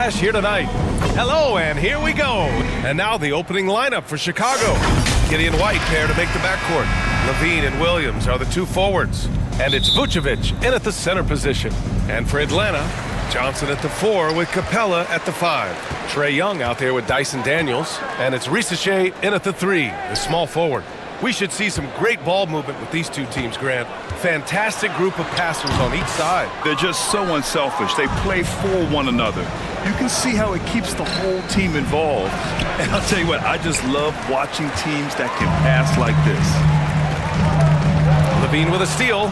Here tonight. Hello, and here we go. And now the opening lineup for Chicago. Giddey and White pair to make the backcourt. Levine and Williams are the two forwards. And it's Vucevic in at the center position. And for Atlanta, Johnson at the 4 with Capella at the 5. Trae Young out there with Dyson Daniels. And it's Risacher in at the 3, the small forward. We should see some great ball movement with these two teams, Grant. Fantastic group of passers on each side. They're just so unselfish. They play for one another. You can see how it keeps the whole team involved. And I'll tell you what, I just love watching teams that can pass like this. Levine with a steal.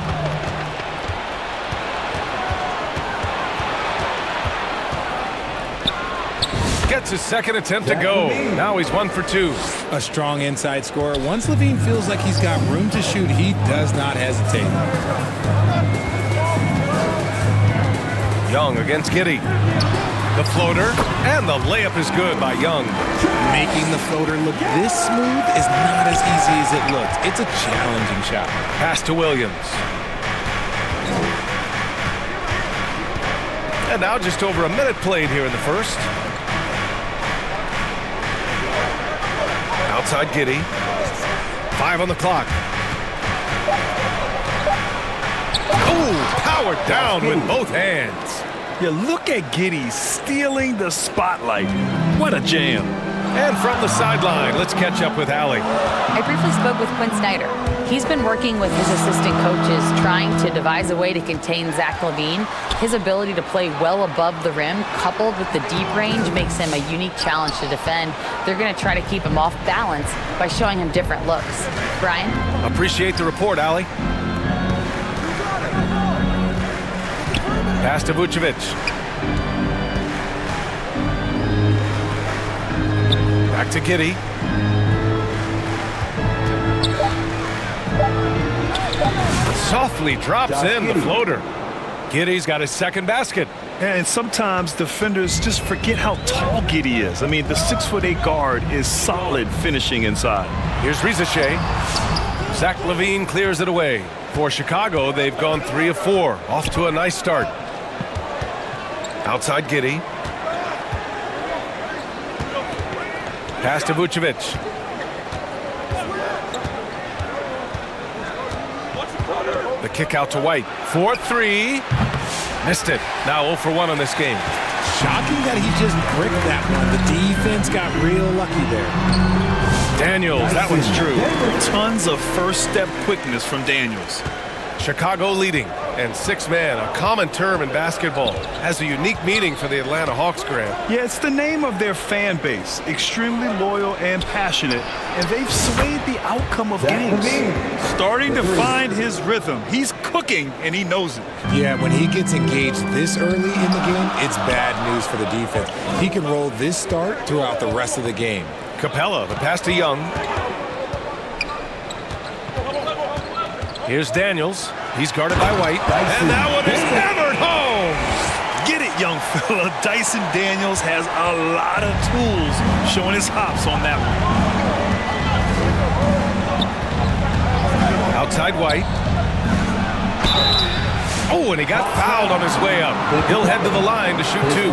Gets his second attempt to go. Now he's 1 for 2. A strong inside scorer. Once Levine feels like he's got room to shoot, he does not hesitate. Young against Giddey. The floater, and the layup is good by Young. Making the floater look this smooth is not as easy as it looks. It's a challenging shot. Pass to Williams. And now just over a minute played here in the first. Outside Giddey. 5 on the clock. Oh, powered down with both hands. Yeah, look at Giddey stealing the spotlight. What a jam. And from the sideline, let's catch up with Allie. I briefly spoke with Quinn Snyder. He's been working with his assistant coaches, trying to devise a way to contain Zach LaVine. His ability to play well above the rim, coupled with the deep range, makes him a unique challenge to defend. They're going to try to keep him off balance by showing him different looks. Brian? Appreciate the report, Allie. Pass to Vucevic. Back to Giddey. Softly drops in the floater. Giddey's got his second basket. And sometimes defenders just forget how tall Giddey is. I mean, the 6'8" guard is solid finishing inside. Here's Risacher. Zach LaVine clears it away. For Chicago, they've gone 3 of 4. Off to a nice start. Outside Giddey. Pass to Vucevic. The kick out to White. 4-3. Missed it. Now 0 for 1 on this game. Shocking that he just bricked that one. The defense got real lucky there. Daniels, that one's true. Tons of first-step quickness from Daniels. Chicago leading, and 6-man, a common term in basketball, has a unique meaning for the Atlanta Hawks, Grant. Yeah, it's the name of their fan base. Extremely loyal and passionate, and they've swayed the outcome of games. Starting to find his rhythm. He's cooking, and he knows it. Yeah, when he gets engaged this early in the game, it's bad news for the defense. He can roll this start throughout the rest of the game. Capella, the pass to Young. Here's Daniels. He's guarded by White. And that one is hammered home. Get it, young fella. Dyson Daniels has a lot of tools, showing his hops on that one. Outside White. Oh, and he got fouled on his way up. He'll head to the line to shoot 2.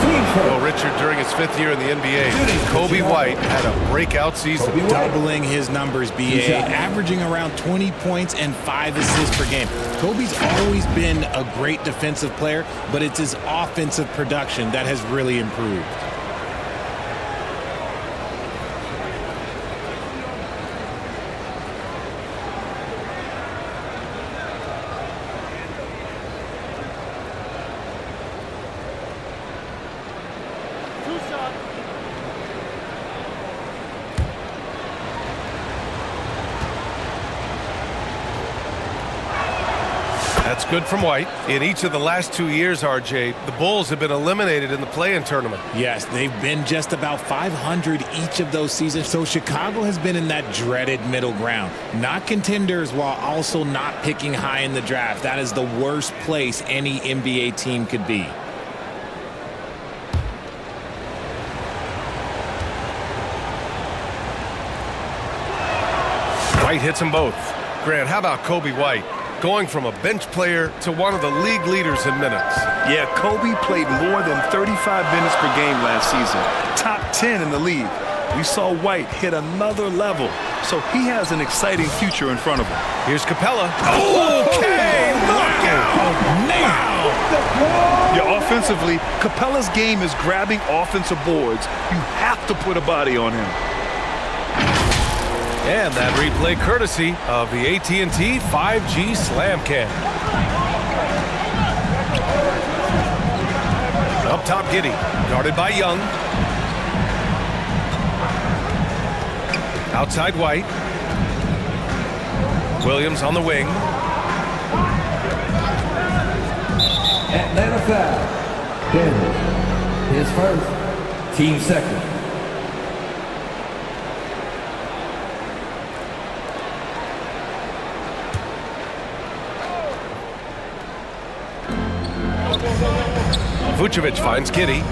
Well, Richard, during his 5th year in the NBA, Kobe White had a breakout season. Doubling his numbers, BA, averaging around 20 points and 5 assists per game. Kobe's always been a great defensive player, but it's his offensive production that has really improved. That's good from White. In each of the last 2 years, RJ, the Bulls have been eliminated in the play-in tournament. Yes, they've been just about 500 each of those seasons, so Chicago has been in that dreaded middle ground. Not contenders while also not picking high in the draft. That is the worst place any NBA team could be. White hits them both. Grant, how about Kobe White? going from a bench player to one of the league leaders in minutes. Yeah, Kobe played more than 35 minutes per game last season, top 10 in the league. We saw White hit another level, so he has an exciting future in front of him. Here's Capella. Okay, look out! Yeah, offensively, Capella's game is grabbing offensive boards. You have to put a body on him. And that replay courtesy of the AT&T 5G Slam Cam. Up top, Giddey, guarded by Young. Outside White. Williams on the wing. Atlanta foul. Daniels. His first. Team second. Vucevic finds Giddey.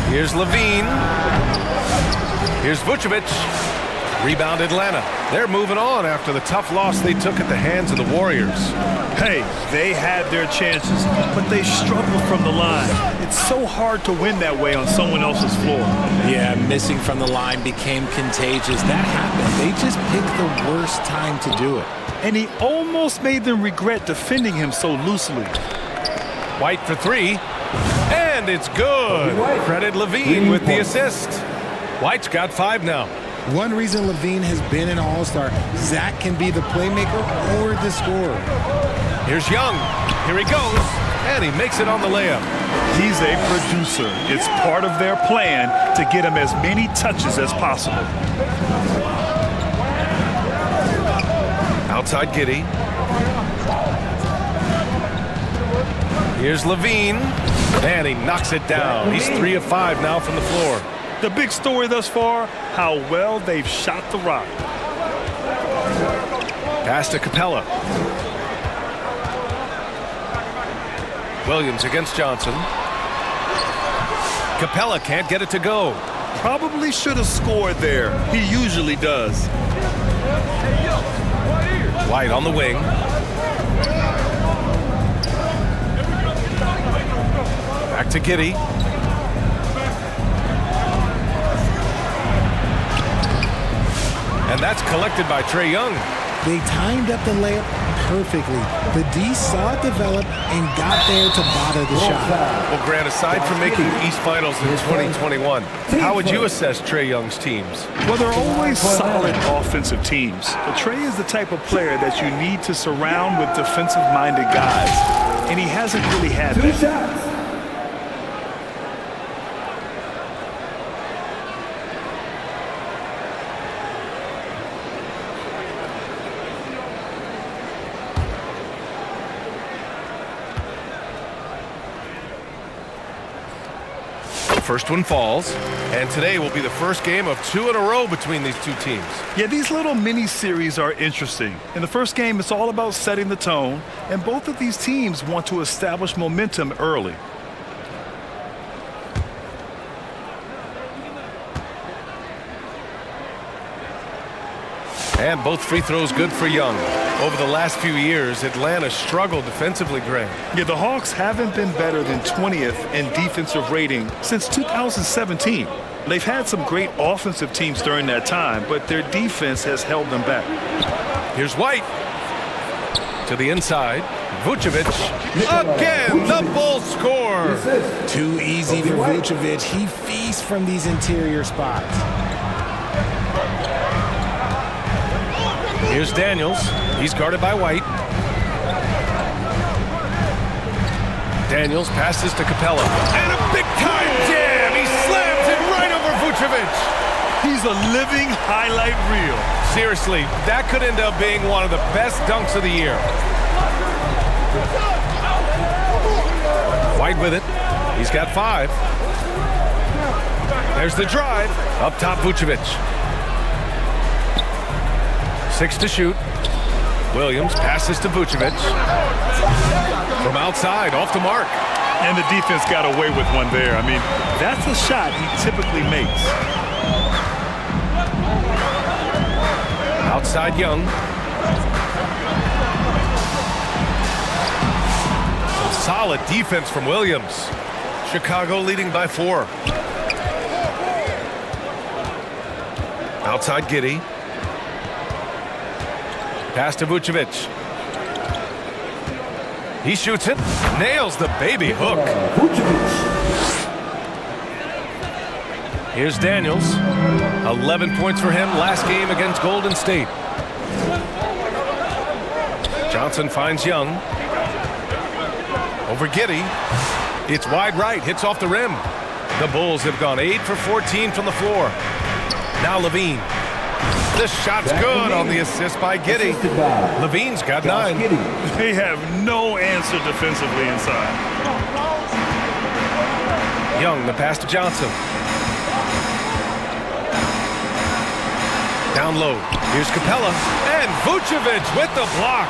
Here's Levine. Here's Vucevic. Rebound Atlanta. They're moving on after the tough loss they took at the hands of the Warriors. Hey, they had their chances, but they struggled from the line. It's so hard to win that way on someone else's floor. Yeah, missing from the line became contagious. That happened. They just picked the worst time to do it. And he almost made them regret defending him so loosely. White for three. And it's good. Credit Levine with the assist. White's got 5 now. One reason Levine has been an all-star, Zach can be the playmaker or the scorer. Here's Young. Here he goes. And he makes it on the layup. He's a producer. It's part of their plan to get him as many touches as possible. Outside Giddey. Here's Levine. And he knocks it down. He's 3 of 5 now from the floor. The big story thus far, how well they've shot the rock. Pass to Capella. Williams against Johnson. Capella can't get it to go. Probably should have scored there. He usually does. White on the wing. Back to Giddey. And that's collected by Trae Young. They timed up the layup perfectly. The D saw it develop and got there to bother the shot. Well, Grant, aside from making East Finals in 2021, how would you assess Trae Young's teams? Well, they're always solid offensive teams. But Trae is the type of player that you need to surround with defensive-minded guys. And he hasn't really had that. First one falls, and today will be the first game of 2 in a row between these two teams. Yeah, these little mini-series are interesting. In the first game, it's all about setting the tone, and both of these teams want to establish momentum early. And both free throws good for Young. Over the last few years, Atlanta struggled defensively, Grant. Yeah, the Hawks haven't been better than 20th in defensive rating since 2017. They've had some great offensive teams during that time, but their defense has held them back. Here's White. To the inside. Vucevic. Again, the Bulls score. Too easy for Vucevic. He feasts from these interior spots. Here's Daniels. He's guarded by White. Daniels passes to Capella. And a big-time jam. He slams it right over Vucevic. He's a living highlight reel. Seriously, that could end up being one of the best dunks of the year. White with it. He's got 5. There's the drive. Up top, Vucevic. 6 to shoot. Williams passes to Vucevic. From outside, off the mark. And the defense got away with one there. I mean, that's a shot he typically makes. Outside Young. Some solid defense from Williams. Chicago leading by 4. Outside Giddey. Pass to Vucevic. He shoots it. Nails the baby hook. Here's Daniels. 11 points for him last game against Golden State. Johnson finds Young. Over Giddey. It's wide right. Hits off the rim. The Bulls have gone 8 for 14 from the floor. Now Levine. This shot's good on the assist by Giddey. Levine's got 9. They have no answer defensively inside. Young, the pass to Johnson. Down low. Here's Capella. And Vucevic with the block.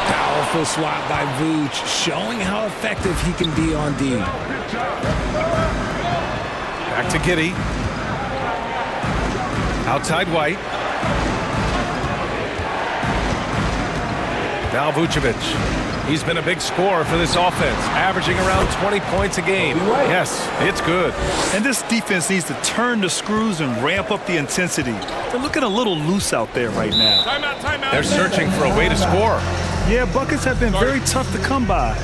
Powerful swat by Vuce, showing how effective he can be on D. Back to Giddey. Outside White. Now Vucevic. He's been a big scorer for this offense, averaging around 20 points a game. Yes, it's good. And this defense needs to turn the screws and ramp up the intensity. They're looking a little loose out there right now. Timeout. They're searching for a way to score. Yeah, buckets have been very tough to come by.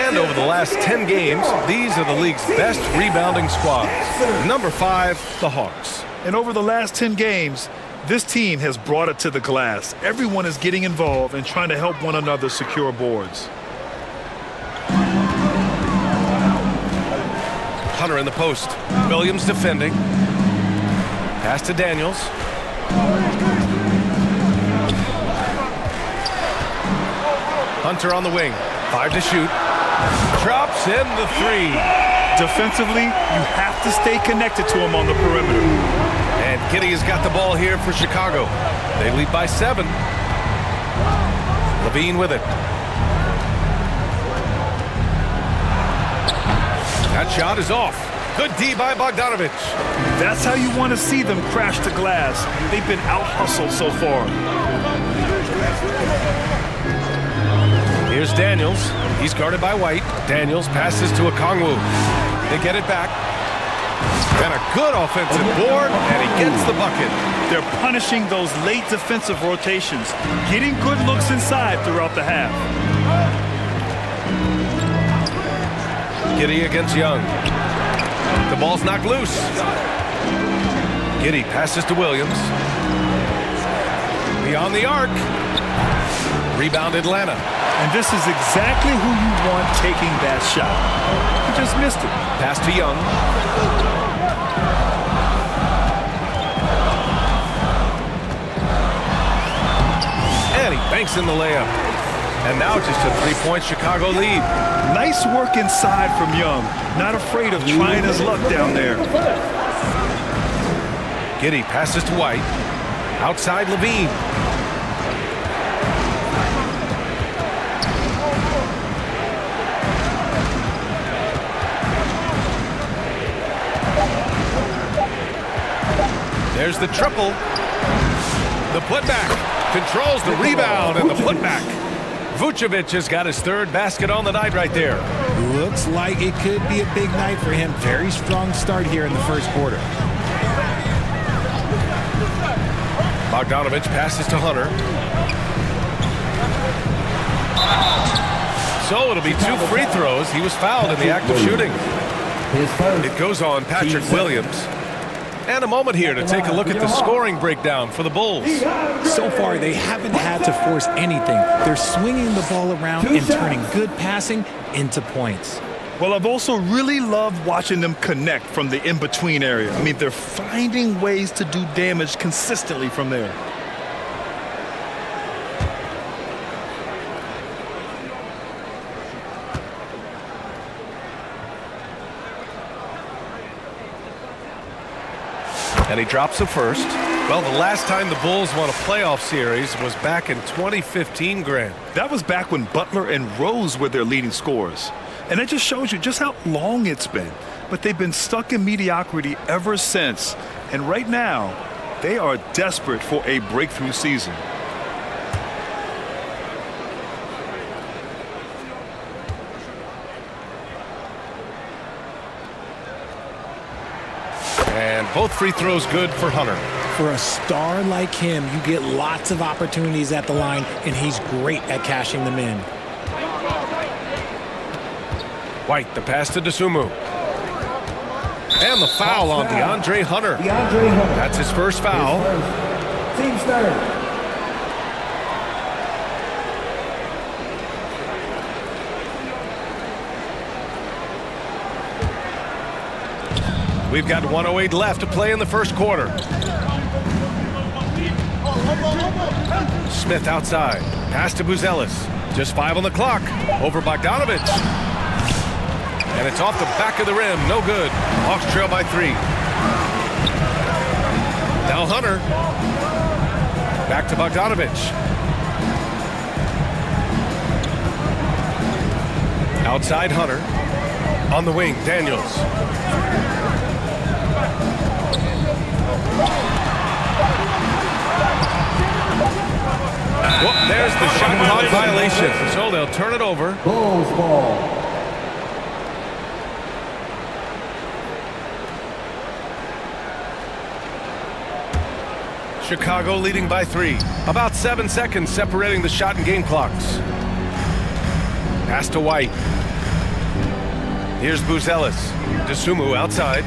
And over the last 10 games, these are the league's best rebounding squads. Number 5, the Hawks. And over the last 10 games, this team has brought it to the glass. Everyone is getting involved and trying to help one another secure boards. Hunter in the post. Williams defending. Pass to Daniels. Hunter on the wing. 5 to shoot. Drops in the 3. Defensively, you have to stay connected to him on the perimeter. And Giddey has got the ball here for Chicago. They lead by 7. Levine with it. That shot is off. Good D by Bogdanovic. That's how you want to see them crash the glass. They've been out-hustled so far. Here's Daniels. He's guarded by White. Daniels passes to Okongwu. They get it back. And a good offensive board, and he gets the bucket. They're punishing those late defensive rotations, getting good looks inside throughout the half. Giddey against Young. The ball's knocked loose. Giddey passes to Williams. Beyond the arc. Rebound Atlanta. And this is exactly who you want taking that shot. He just missed it. Pass to Young. And he banks in the layup. And now just a 3-point Chicago lead. Nice work inside from Young. Not afraid of trying his luck down there. Giddey passes to White. Outside Levine. There's the triple. The putback. Controls the rebound and the putback. Vucevic has got his 3rd basket on the night right there. Looks like it could be a big night for him. Very strong start here in the first quarter. Bogdanovic passes to Hunter. So it'll be 2 free throws. He was fouled in the act of shooting. It goes on Patrick Williams. And a moment here to take a look at the scoring breakdown for the Bulls. So far, they haven't had to force anything. They're swinging the ball around and turning good passing into points. Well, I've also really loved watching them connect from the in-between area. I mean, they're finding ways to do damage consistently from there. And he drops the first. Well, the last time the Bulls won a playoff series was back in 2015, Grant. That was back when Butler and Rose were their leading scorers. And it just shows you just how long it's been. But they've been stuck in mediocrity ever since. And right now, They are desperate for a breakthrough season. And both free throws good for Hunter. For a star like him, you get lots of opportunities at the line, and he's great at cashing them in. White, the pass to Dosunmu. And the foul on DeAndre Hunter. That's his first foul. Team third. We've got 1:08 left to play in the first quarter. Smith outside. Pass to Buzelis. Just 5 on the clock. Over Bogdanovich. And it's off the back of the rim. No good. Hawks trail by 3. Now Hunter. Back to Bogdanovich. Outside Hunter. On the wing, Daniels. Whoop, there's the shot clock violation. So they'll turn it over. Bulls ball. Chicago leading by 3. About 7 seconds separating the shot and game clocks. Pass to White. Here's Buzelis. Dosunmu outside.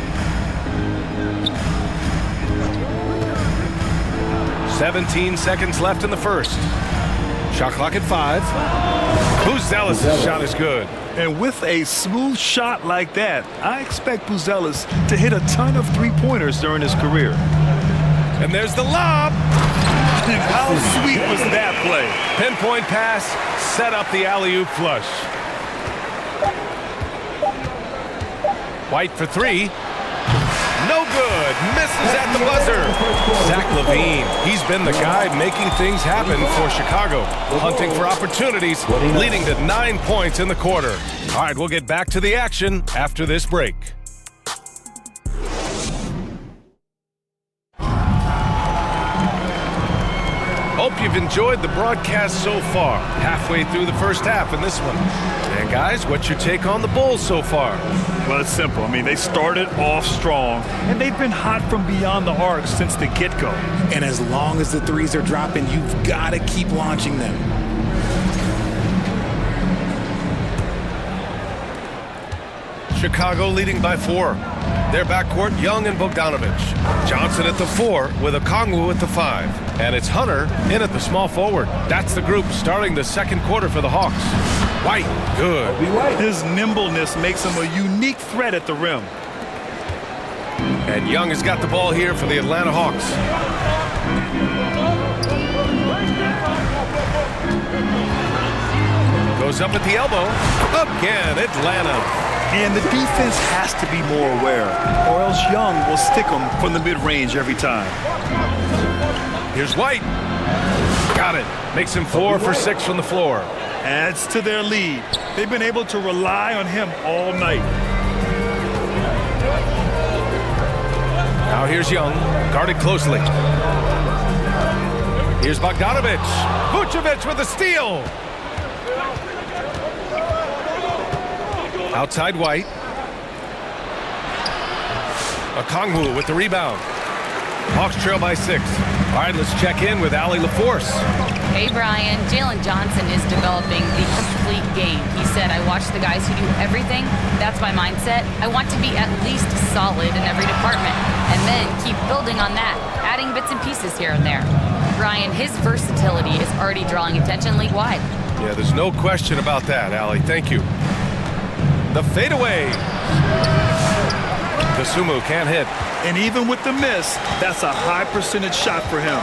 17 seconds left in the first. Shot clock at 5. Buzelis' shot is good. And with a smooth shot like that, I expect Buzelis to hit a ton of three-pointers during his career. And there's the lob. How sweet was that play? Pinpoint pass, set up the alley-oop flush. White for 3. No good. Misses at the buzzer. Zach LaVine. He's been the guy making things happen for Chicago. Hunting for opportunities, leading to 9 points in the quarter. All right, we'll get back to the action after this break. Hope you've enjoyed the broadcast so far. Halfway through the first half in this one. And guys, what's your take on the Bulls so far? Well, it's simple. I mean, they started off strong, and they've been hot from beyond the arc since the get-go. And as long as the threes are dropping, you've got to keep launching them. Chicago leading by 4. Their backcourt, Young and Bogdanovich. Johnson at the 4 with Okongwu at the 5. And it's Hunter in at the small forward. That's the group starting the second quarter for the Hawks. White, good. His nimbleness makes him a unique threat at the rim. And Young has got the ball here for the Atlanta Hawks. Goes up at the elbow. Again, Atlanta. And the defense has to be more aware, or else Young will stick them from the mid-range every time. Here's White. Got it. Makes him 4 for 6 from the floor. Adds to their lead. They've been able to rely on him all night. Now here's Young, guarded closely. Here's Bogdanovich. Vucevic with a steal. Outside White. Okongwu with the rebound. Hawks trail by 6. All right, let's check in with Allie LaForce. Hey, Brian. Jalen Johnson is developing the complete game. He said, I watch the guys who do everything. That's my mindset. I want to be at least solid in every department and then keep building on that, adding bits and pieces here and there. Brian, his versatility is already drawing attention league-wide. Yeah, there's no question about that, Allie. Thank you. The fadeaway. Dosunmu can't hit. And even with the miss, that's a high percentage shot for him.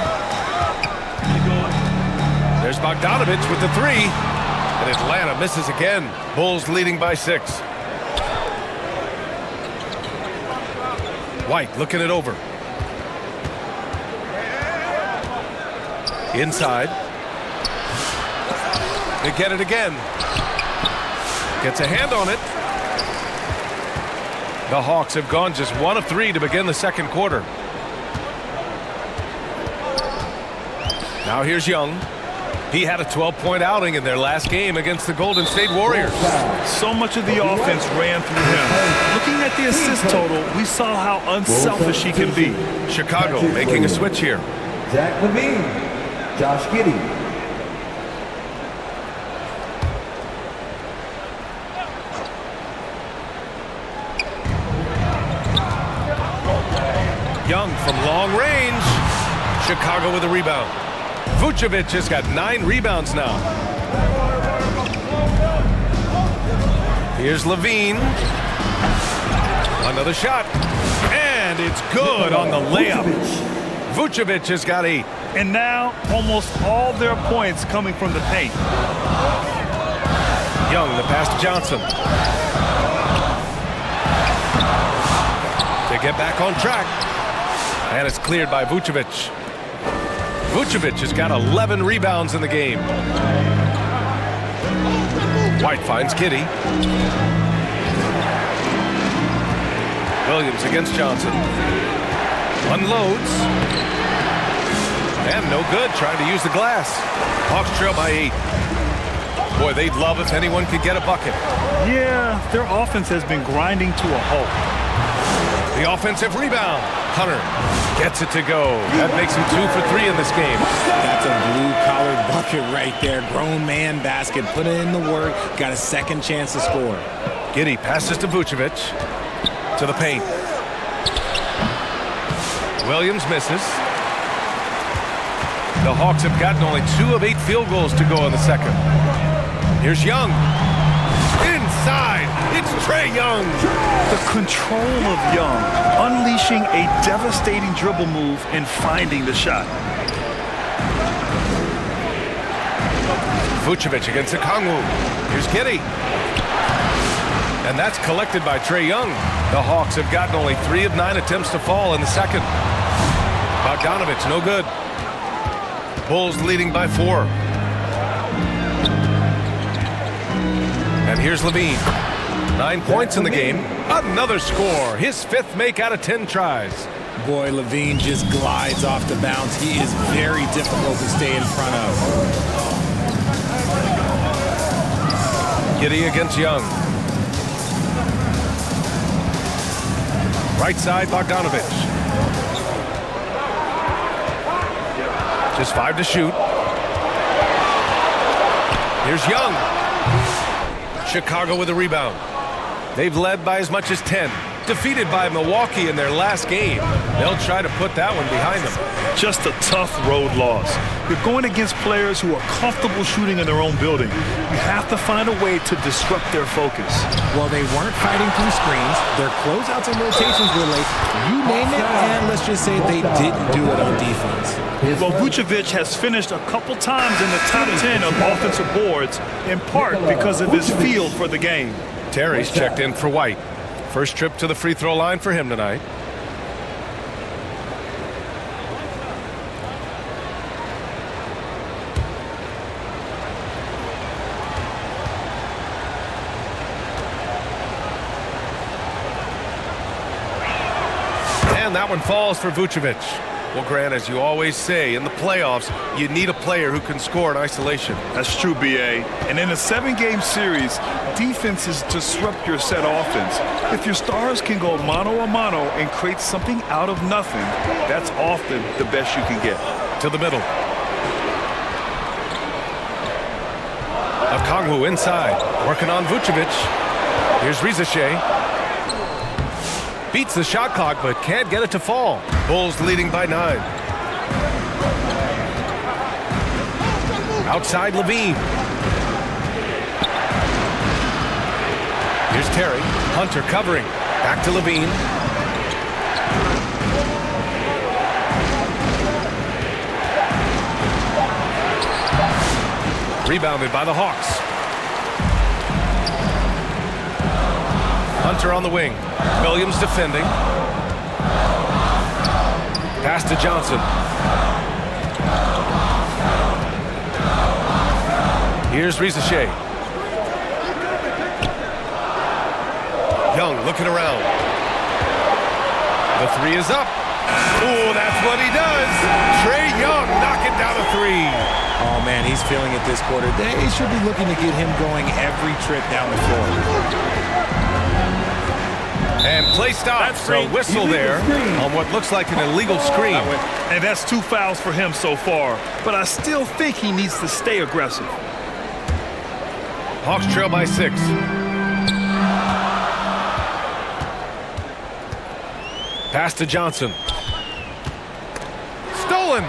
There's Bogdanovich with the 3. And Atlanta misses again. Bulls leading by 6. White looking it over. Inside. They get it again. Gets a hand on it. The Hawks have gone just 1 of 3 to begin the second quarter. Now here's Young. He had a 12-point outing in their last game against the Golden State Warriors. So much of the offense ran through him. Looking at the assist total, we saw how unselfish he can be. Chicago making a switch here. Zach Levine, Josh Giddey. Young from long range. Chicago with a rebound. Vucevic has got 9 rebounds now. Here's Levine. Another shot. And it's good on the layup. Vucevic has got 8. And now, almost all their points coming from the paint. Young, the pass to Johnson. To get back on track. And it's cleared by Vucevic. Vucevic has got 11 rebounds in the game. White finds Giddey. Williams against Johnson. Unloads. And no good, trying to use the glass. Hawks trail by 8. Boy, they'd love if anyone could get a bucket. Yeah, their offense has been grinding to a halt. The offensive rebound. Hunter gets it to go. That makes him 2 for 3 in this game. That's a blue-collar bucket right there. Grown man basket. Put in the work. Got a second chance to score. Giddey passes to Vucevic. To the paint. Williams misses. The Hawks have gotten only 2 of 8 field goals to go in the second. Here's Young. Inside. It's Trae Young. The control of Young, unleashing a devastating dribble move and finding the shot. Vucevic against Okongwu. Here's Giddey. And that's collected by Trae Young. The Hawks have gotten only 3 of 9 attempts to fall in the second. Bogdanovich, no good. Bulls leading by 4. And here's Levine. 9 points in the game. Another score. His 5th make out of 10 tries. Boy, Levine just glides off the bounce. He is very difficult to stay in front of. Giddey against Young. Right side, Bogdanovich. Just 5 to shoot. Here's Young. Chicago with a rebound. They've led by as much as 10. Defeated by Milwaukee in their last game. They'll try to put that one behind them. Just a tough road loss. You're going against players who are comfortable shooting in their own building. You have to find a way to disrupt their focus. Well, they weren't fighting through screens. Their closeouts and rotations were late. You name it, and let's just say they didn't do it on defense. Well, Vucevic has finished a couple times in the top 10 of offensive boards, in part because of his feel for the game. Terry's checked in for White. First trip to the free throw line for him tonight. And that one falls for Vucevic. Well, Grant, as you always say, in the playoffs, you need a player who can score in isolation. That's true, B.A. And in a 7-game series, defenses disrupt your set offense. If your stars can go mano-a-mano and create something out of nothing, that's often the best you can get. To the middle. Okongwu inside, working on Vucevic. Here's Rizashe. Beats the shot clock, but can't get it to fall. Bulls leading by 9. Outside Levine. Here's Terry. Hunter covering. Back to Levine. Rebounded by the Hawks. Hunter on the wing. Williams defending. Pass to Johnson. Here's Rizashe. Young looking around. The 3 is up. Oh, that's what he does. Trae Young knocking down a three. Oh, man, he's feeling it this quarter. They should be looking to get him going every trip down the floor. And play stop. So whistle there on what looks like an illegal screen. And that's 2 fouls for him so far. But I still think he needs to stay aggressive. Hawks trail by 6. Pass to Johnson. Stolen.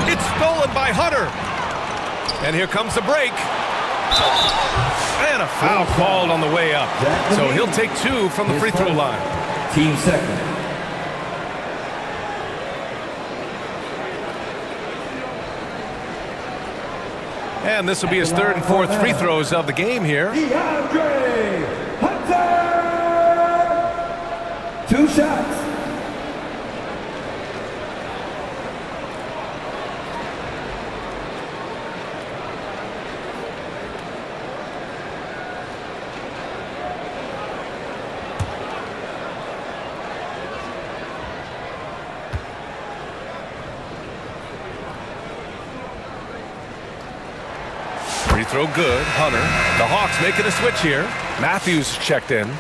It's stolen by Hunter. And here comes the break. And a foul called on the way up. So he'll take 2 from the free throw line. Team second. And this will be his 3rd and 4th free throws of the game here. Hunter! 2 shots. Free throw good. Hunter. The Hawks making a switch here. Matthews checked in.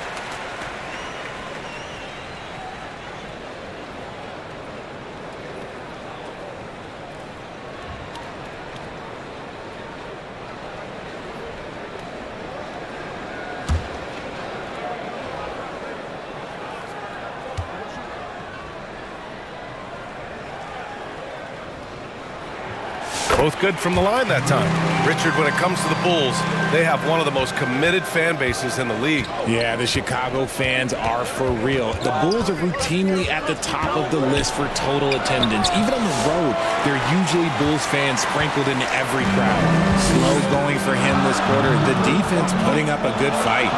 Both good from the line that time. Richard, when it comes to the Bulls, they have one of the most committed fan bases in the league. Yeah, the Chicago fans are for real. The Bulls are routinely at the top of the list for total attendance. Even on the road, there are usually Bulls fans sprinkled in every crowd. Slow going for him this quarter. The defense putting up a good fight.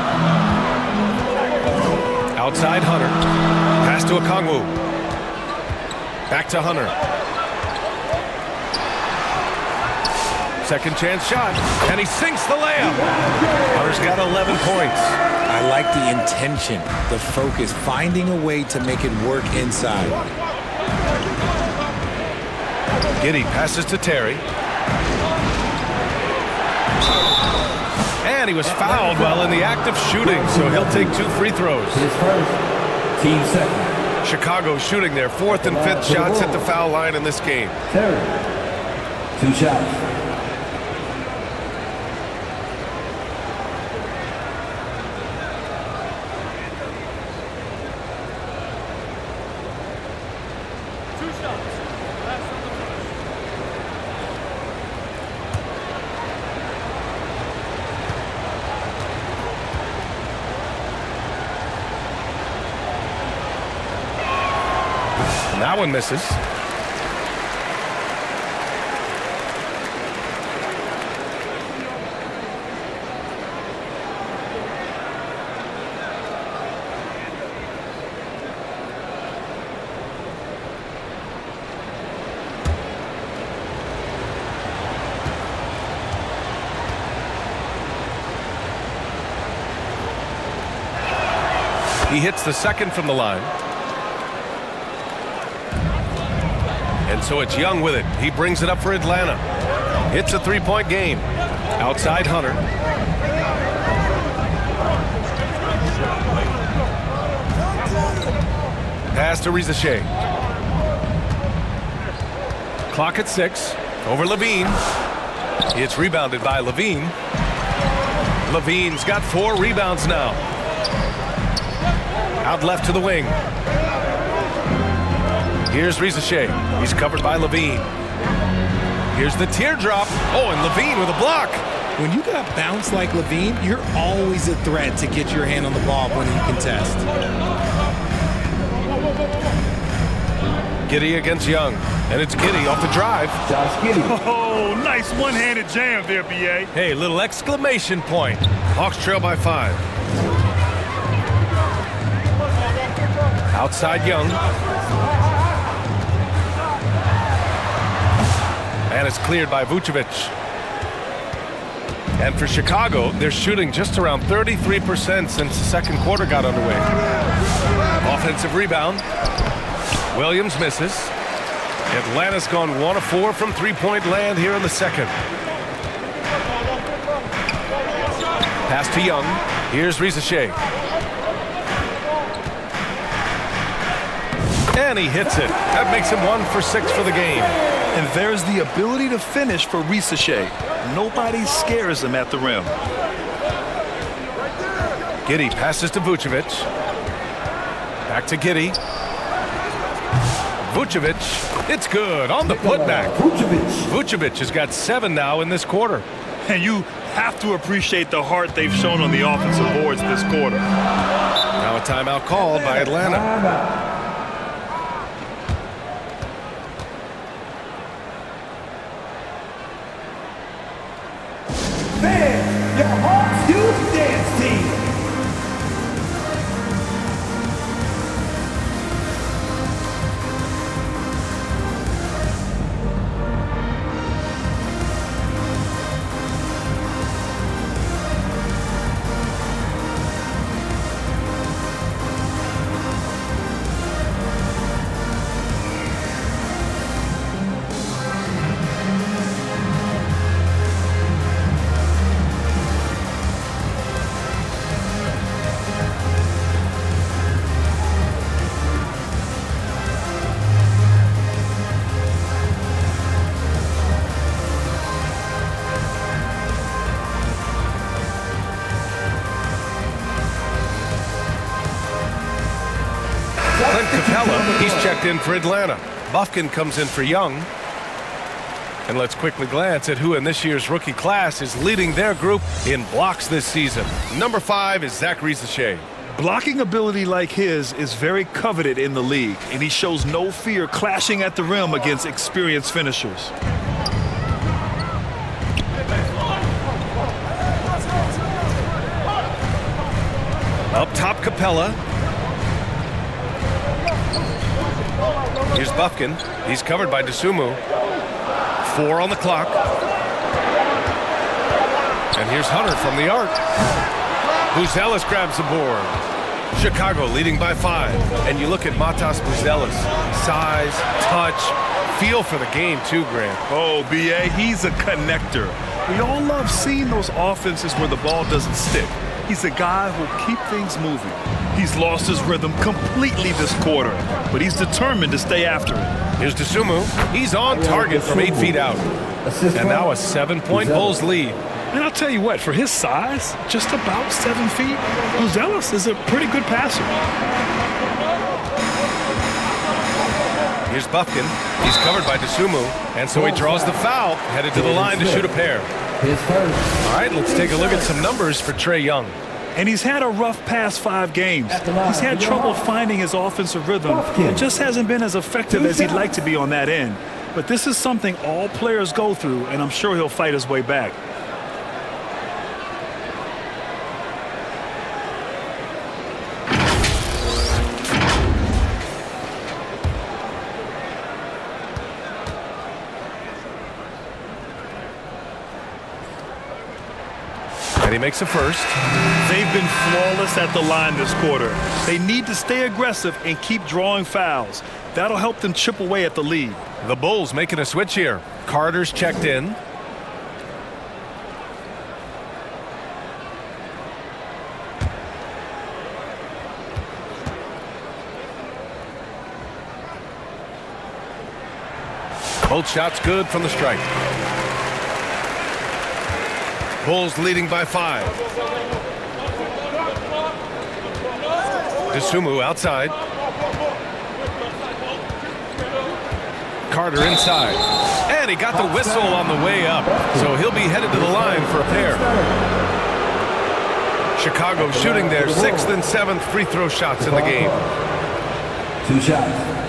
Outside Hunter. Pass to Okongwu. Back to Hunter. Second chance shot, and he sinks the layup. Hunter's got 11 points. I like the intention, the focus, finding a way to make it work inside. Giddey passes to Terry. And he was fouled while in the act of shooting, so he'll take 2 free throws. His first. Team second. Chicago shooting their 4th and 5th shots at the foul line in this game. Terry. 2 shots. That one misses. He hits the second from the line. And so it's Young with it. He brings it up for Atlanta. It's a 3-point game. Outside Hunter. Pass to Rizachet. Clock at 6. Over Levine. It's rebounded by Levine. Levine's got 4 rebounds now. Out left to the wing. Here's Rizachet. He's covered by Levine. Here's the teardrop. Oh, and Levine with a block. When you got bounce like Levine, you're always a threat to get your hand on the ball when you contest. Giddey against Young. And it's Giddey off the drive. Josh Giddey. Oh, nice one-handed jam there, B.A. Hey, little exclamation point. Hawks trail by 5. Outside Young. And it's cleared by Vucevic. And for Chicago, they're shooting just around 33% since the second quarter got underway. Offensive rebound. Williams misses. Atlanta's gone 1 of 4 from three-point land here in the second. Pass to Young. Here's Risacher. And he hits it. That makes him 1 for 6 for the game. And there's the ability to finish for Risacher. Nobody scares him at the rim. Giddey passes to Vucevic. Back to Giddey. Vucevic, it's good on the putback. Vucevic has got 7 now in this quarter. And you have to appreciate the heart they've shown on the offensive boards this quarter. Now a timeout called by Atlanta. Man, your Hawks Youth Dance Team. He's checked in for Atlanta. Bufkin comes in for Young. And let's quickly glance at who in this year's rookie class is leading their group in blocks this season. Number 5 is Zach Risacher. Blocking ability like his is very coveted in the league, and he shows no fear clashing at the rim against experienced finishers. Up top, Capella. Here's Bufkin. He's covered by Dosunmu. 4 on the clock. And here's Hunter from the arc. Buzelis grabs the board. Chicago leading by 5. And you look at Matas Buzelis. Size, touch, feel for the game too, Grant. Oh, B.A., he's a connector. We all love seeing those offenses where the ball doesn't stick. He's a guy who'll keep things moving. He's lost his rhythm completely this quarter, but he's determined to stay after it. Here's Dosunmu. He's on target from 8 feet out. And now a 7-point Bulls lead. And I'll tell you what, for his size, just about 7 feet, Buzelis is a pretty good passer. Here's Bufkin. He's covered by Dosunmu, and so he draws the foul, headed to the line to shoot a pair. All right, let's take a look at some numbers for Trae Young. And he's had a rough past 5 games. He's had trouble finding his offensive rhythm. It just hasn't been as effective as he'd like to be on that end. But this is something all players go through, and I'm sure he'll fight his way back. And he makes a first. They've been flawless at the line this quarter. They need to stay aggressive and keep drawing fouls. That'll help them chip away at the lead. The Bulls making a switch here. Carter's checked in. Both shots good from the stripe. Bulls leading by 5. Dosunmu outside. Carter inside. And he got the whistle on the way up. So he'll be headed to the line for a pair. Chicago shooting their 6th and 7th free throw shots in the game. 2 shots.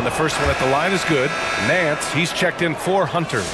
the first one at the line is good. Nance, he's checked in for Hunter.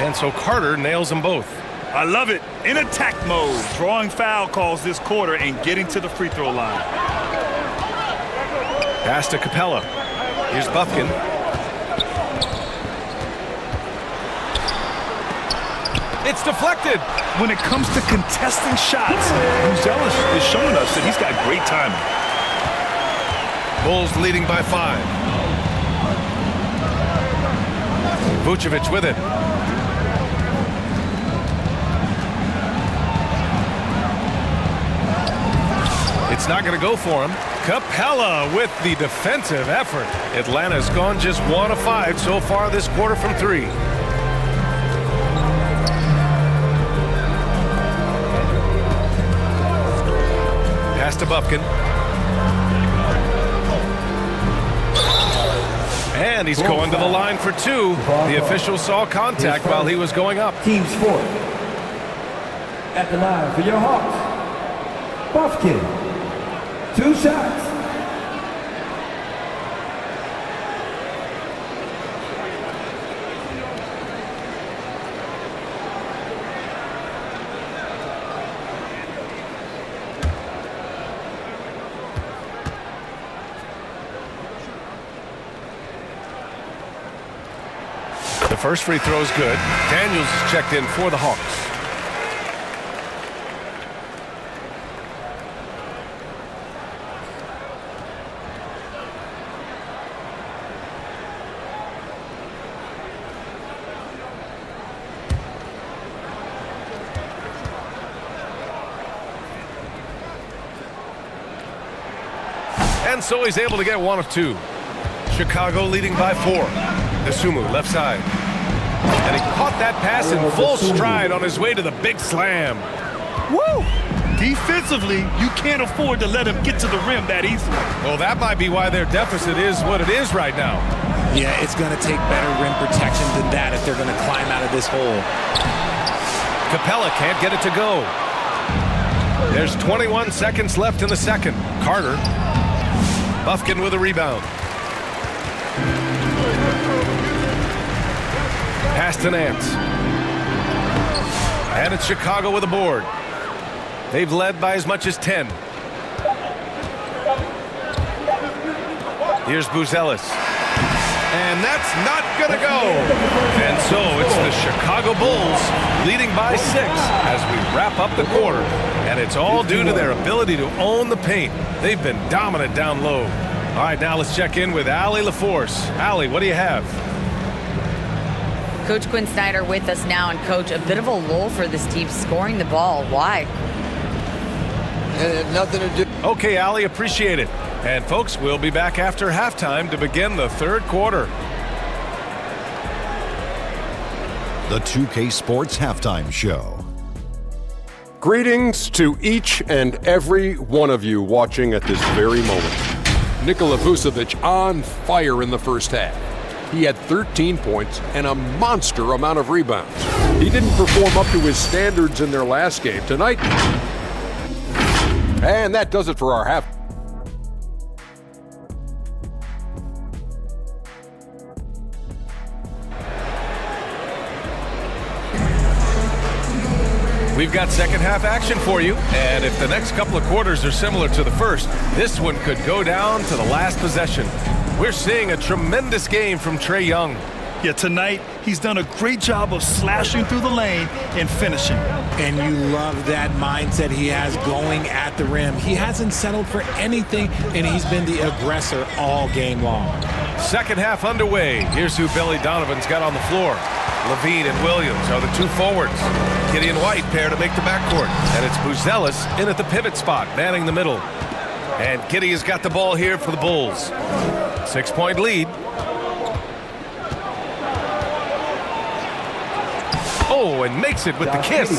And so Carter nails them both. I love it. In attack mode, drawing foul calls this quarter and getting to the free throw line. Pass to Capella. Here's Buffkin. It's deflected. When it comes to contesting shots, Buzelis is showing us that he's got great timing. Bulls leading by 5. Vucevic with it. It's not going to go for him. Capella with the defensive effort. Atlanta's gone just 1 of 5 so far this quarter from 3. Pass to Buffkin. And he's going to the line for 2. The official saw contact while he was going up. Team's fourth. At the line for your Hawks, Buffkin. 2 shots. The first free throw is good. Daniels is checked in for the Hawks. And so he's able to get 1 of 2. Chicago leading by 4. Nasumu left side. And he caught that pass in full stride on his way to the big slam. Woo! Defensively, you can't afford to let him get to the rim that easily. Well, that might be why their deficit is what it is right now. Yeah, it's going to take better rim protection than that if they're going to climb out of this hole. Capella can't get it to go. There's 21 seconds left in the second. Carter. Buffkin with a rebound. Pass to Nance. And it's Chicago with a board. They've led by as much as 10. Here's Buzelis. And that's not going to go. And so it's the Chicago Bulls leading by 6 as we wrap up the quarter. And it's all due to their ability to own the paint. They've been dominant down low. All right, now let's check in with Allie LaForce. Allie, what do you have? Coach Quinn Snyder with us now. And, Coach, a bit of a lull for this team scoring the ball. Why? And it had nothing to do. Okay, Allie, appreciate it. And, folks, we'll be back after halftime to begin the third quarter. The 2K Sports Halftime Show. Greetings to each and every one of you watching at this very moment. Nikola Vucevic on fire in the first half. He had 13 points and a monster amount of rebounds. He didn't perform up to his standards in their last game tonight. And that does it for our half. We've got second half action for you, and if the next couple of quarters are similar to the first, this one could go down to the last possession. We're seeing a tremendous game from Trae Young. Yeah, tonight he's done a great job of slashing through the lane and finishing. And you love that mindset he has going at the rim. He hasn't settled for anything, and he's been the aggressor all game long. Second half underway. Here's who Billy Donovan's got on the floor. Levine and Williams are the 2 forwards. Kitty and White pair to make the backcourt. And it's Buzelis in at the pivot spot, manning the middle. And Kitty has got the ball here for the Bulls. 6-point lead. Oh, and makes it with the kiss.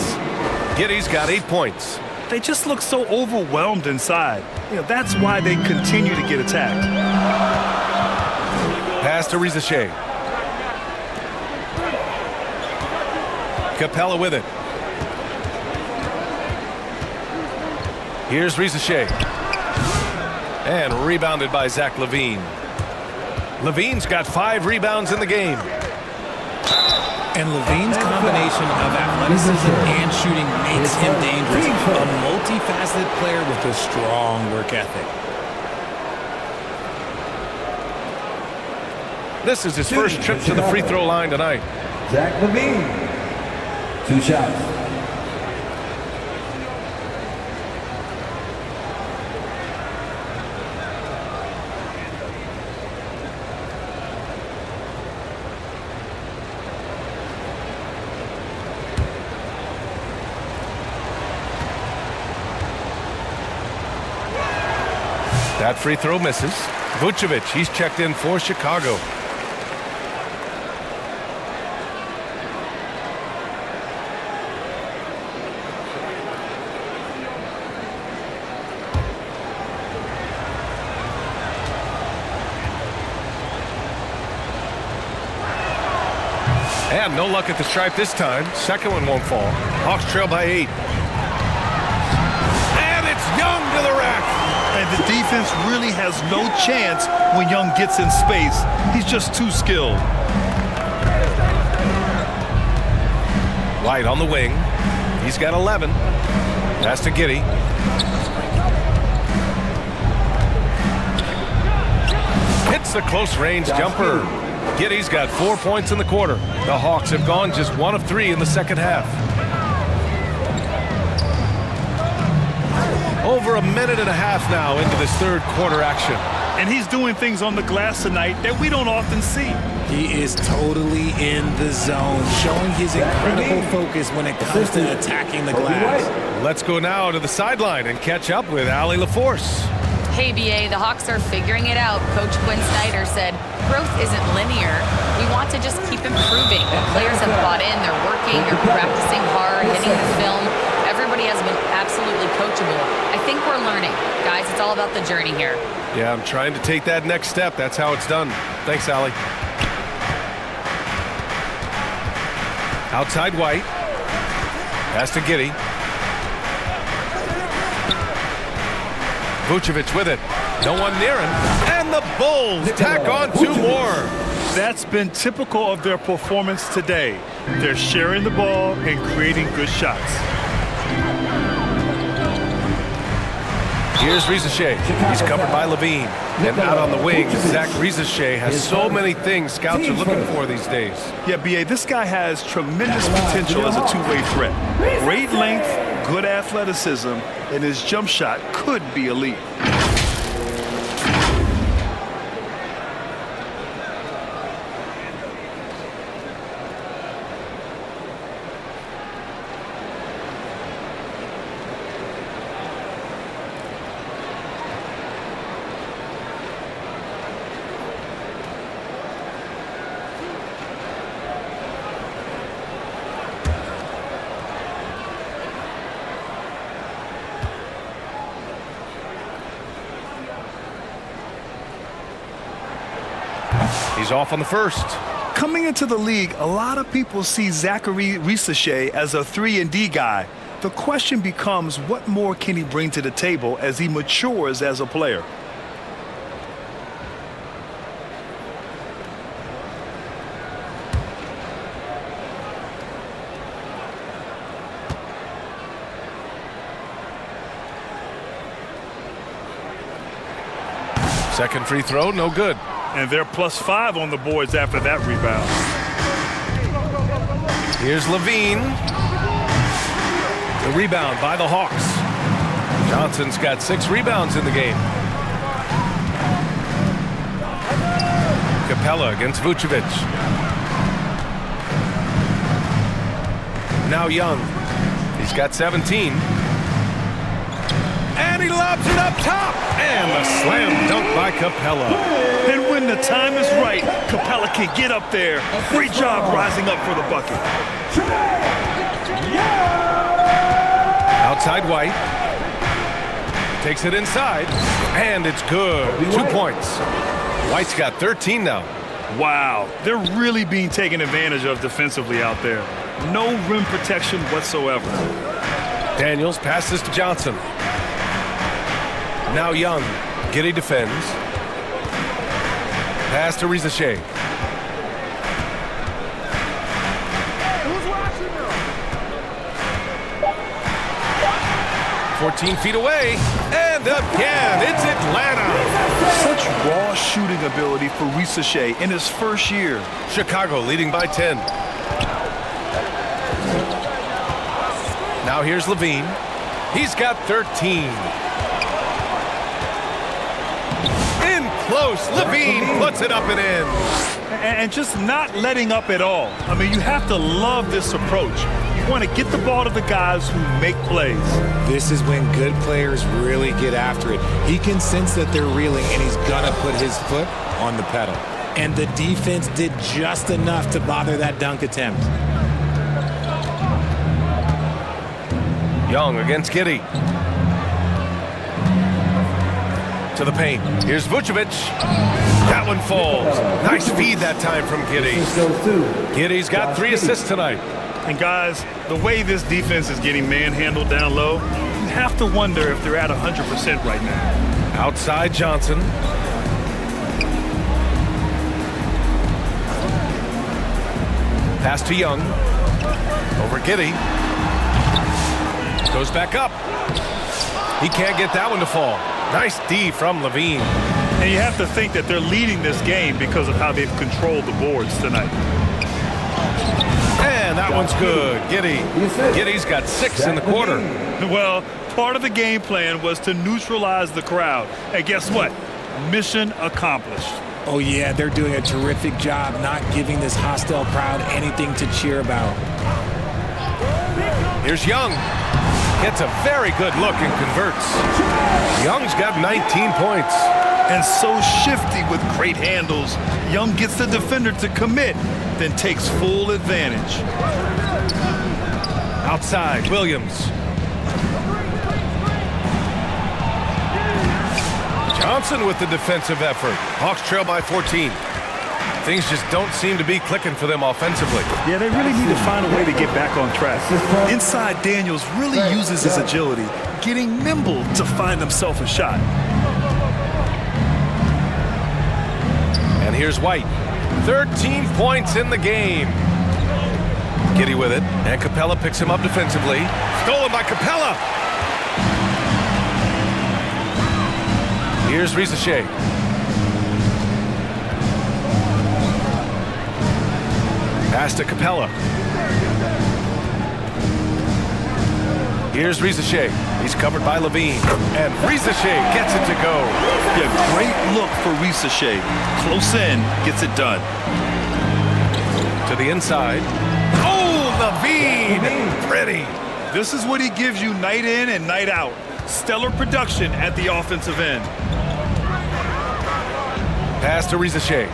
Giddy's got 8 points. They just look so overwhelmed inside. That's why they continue to get attacked. Pass to Rizachet. Capella with it. Here's Rizachet. And rebounded by Zach LaVine. LaVine's got 5 rebounds in the game. And LaVine's combination of athleticism and shooting makes him dangerous. A multifaceted player with a strong work ethic. This is his first trip to the free throw line tonight. Zach LaVine. 2 shots. That free throw misses. Vucevic, he's checked in for Chicago. And no luck at the stripe this time. Second one won't fall. Hawks trail by 8. And it's Young to the rack. And the defense really has no chance when Young gets in space. He's just too skilled. White on the wing. He's got 11. Pass to Giddey. Hits the close range jumper. Giddey's got 4 points in the quarter. The Hawks have gone just 1 of 3 in the second half. Over a minute and a half now into this third quarter action. And he's doing things on the glass tonight that we don't often see. He is totally in the zone, showing his incredible focus when it comes to attacking the glass. Let's go now to the sideline and catch up with Allie LaForce. Hey, BA, the Hawks are figuring it out. Coach Quinn Snyder said, growth isn't linear. We want to just keep improving. The players have bought in. They're working. They're practicing hard, hitting the film. Everybody has been absolutely coachable. I think we're learning. Guys, it's all about the journey here. Yeah, I'm trying to take that next step. That's how it's done. Thanks, Allie. Outside White. Pass to Giddey. Vucevic with it. No one near him. And the Bulls tack on 2 more. That's been typical of their performance today. They're sharing the ball and creating good shots. Here's Rizachet. He's covered by LaVine. And out on the wing, Zach Rizachet has so many things scouts are looking for these days. Yeah, B.A., this guy has tremendous potential as a two-way threat. Great length, good athleticism, and his jump shot could be elite. He's off on the first. Coming into the league, a lot of people see Zachary Rizachet as a 3-and-D guy. The question becomes, what more can he bring to the table as he matures as a player? Second free throw, no good. And they're +5 on the boards after that rebound. Here's LaVine. The rebound by the Hawks. Johnson's got 6 rebounds in the game. Capella against Vucevic. Now Young. He's got 17. And he lobs it up top. And the slam dunk by Capella. And when the time is right, Capella can get up there. Great job rising up for the bucket. Outside White. Takes it inside, and it's good. 2 points. White's got 13 now. Wow, they're really being taken advantage of defensively out there. No rim protection whatsoever. Daniels passes to Johnson. Now Young. Giddey defends. Pass to Rizachet. 14 feet away, and again, it's Atlanta. Such raw shooting ability for Rizachet in his first year. Chicago leading by 10. Now here's Levine. He's got 13. In close, Levine puts it up and in. And just not letting up at all. I mean, you have to love this approach. You want to get the ball to the guys who make plays. This is when good players really get after it. He can sense that they're reeling, and he's gonna put his foot on the pedal. And the defense did just enough to bother that dunk attempt. Young against Giddey. To the paint. Here's Vucevic. That one falls. Nice feed that time from Giddey. Giddey's got 3 assists tonight. And guys, the way this defense is getting manhandled down low, you have to wonder if they're at 100% right now. Outside Johnson. Pass to Young. Over Giddey. Goes back up. He can't get that one to fall. Nice D from Levine. And you have to think that they're leading this game because of how they've controlled the boards tonight. And that one's good. Giddey's got 6 in the quarter. Well, part of the game plan was to neutralize the crowd. And guess what? Mission accomplished. Oh, yeah, they're doing a terrific job not giving this hostile crowd anything to cheer about. Here's Young. Gets a very good look and converts. Young's got 19 points. And so shifty with great handles. Young gets the defender to commit, then takes full advantage. Outside, Williams. Johnson with the defensive effort. Hawks trail by 14. Things just don't seem to be clicking for them offensively. Yeah, they really need to find a way to get back on track. Inside, Daniels really uses his agility, getting nimble to find himself a shot. And here's White. 13 points in the game. Giddey with it, and Capella picks him up defensively. Stolen by Capella. Here's Rizachet. Pass to Capella. Here's Rizachet. He's covered by Levine. And Rizachet gets it to go. Yeah, great look for Rizachet. Close in, gets it done. To the inside. Oh, Levine! Pretty. This is what he gives you night in and night out. Stellar production at the offensive end. Pass to Rizachet.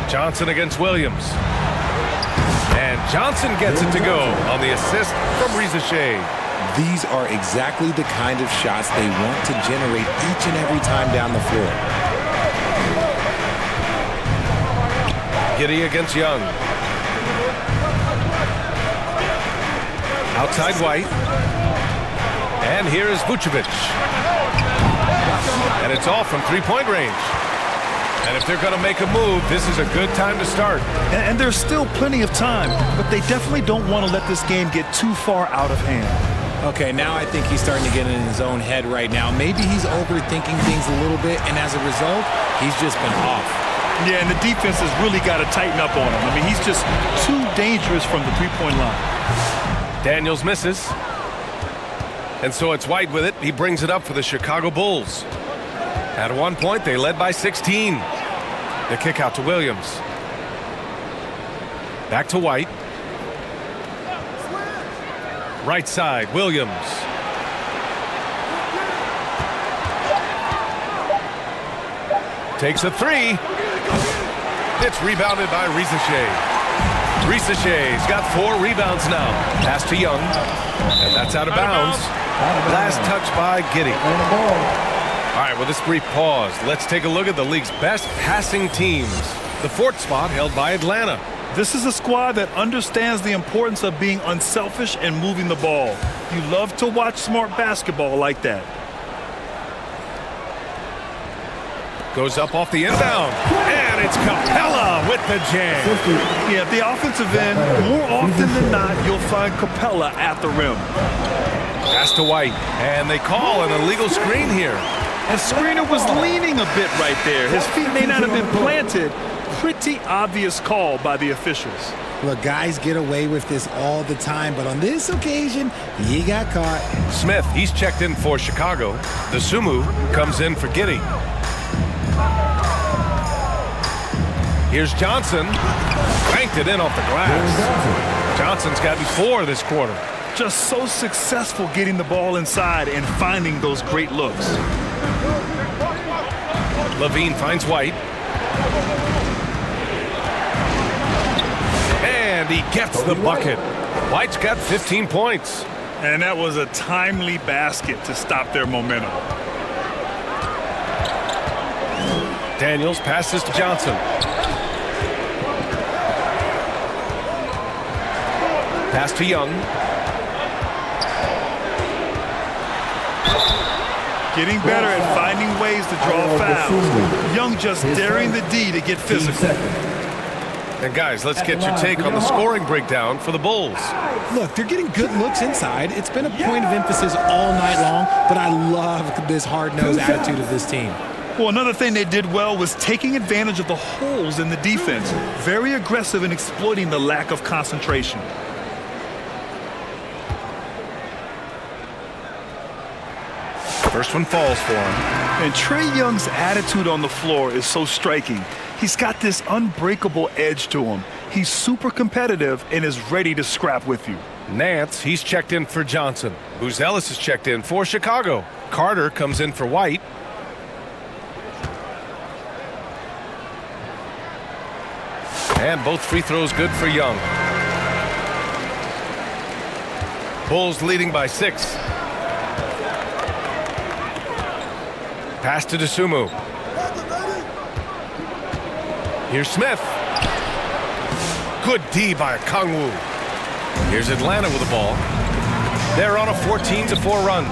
Johnson against Williams. And Johnson gets it to go on the assist from Rizachet. These are exactly the kind of shots they want to generate each and every time down the floor. Giddey against Young. Outside White. And here is Vucevic. And it's all from three-point range. And if they're going to make a move, this is a good time to start. And there's still plenty of time, but they definitely don't want to let this game get too far out of hand. Okay, now I think he's starting to get in his own head right now. Maybe he's overthinking things a little bit, and as a result, he's just been off. Yeah, and the defense has really got to tighten up on him. I mean, he's just too dangerous from the three-point line. Daniels misses. And so it's White with it. He brings it up for the Chicago Bulls. At one point, they led by 16. The kick out to Williams. Back to White. Right side, Williams. Takes a three. It's rebounded by Rizachet. Ricochet's got 4 rebounds now. Pass to Young, and that's out of bounds. Last touch by Giddey. All right, with this brief pause, let's take a look at the league's best passing teams. The 4th spot held by Atlanta. This is a squad that understands the importance of being unselfish and moving the ball. You love to watch smart basketball like that. Goes up off the inbound, and it's Capella with the jam. Yeah, the offensive end, more often than not, you'll find Capella at the rim. Pass to White, and they call an illegal screen here. The screener was leaning a bit right there. His feet may not have been planted. Pretty obvious call by the officials. Look, guys get away with this all the time, but on this occasion, he got caught. Smith, he's checked in for Chicago. The Sumu comes in for Giddey. Here's Johnson. Banked it in off the glass. Johnson's gotten 4 this quarter. Just so successful getting the ball inside and finding those great looks. Levine finds White. And he gets the bucket. White's got 15 points. And that was a timely basket to stop their momentum. Daniels passes to Johnson. Pass to Young. Getting better at finding ways to draw fouls. Young just daring the D to get physical. And guys, let's get your take on the scoring breakdown for the Bulls. Look, they're getting good looks inside. It's been a point of emphasis all night long, but I love this hard-nosed attitude of this team. Well, another thing they did well was taking advantage of the holes in the defense. Very aggressive in exploiting the lack of concentration. First one falls for him. And Trae Young's attitude on the floor is so striking. He's got this unbreakable edge to him. He's super competitive and is ready to scrap with you. Nance, he's checked in for Johnson. Buzelis is checked in for Chicago. Carter comes in for White. And both free throws good for Young. Bulls leading by 6. Pass to Dosunmu. Here's Smith. Good D by Kongwu. Here's Atlanta with the ball. They're on a 14-4 run.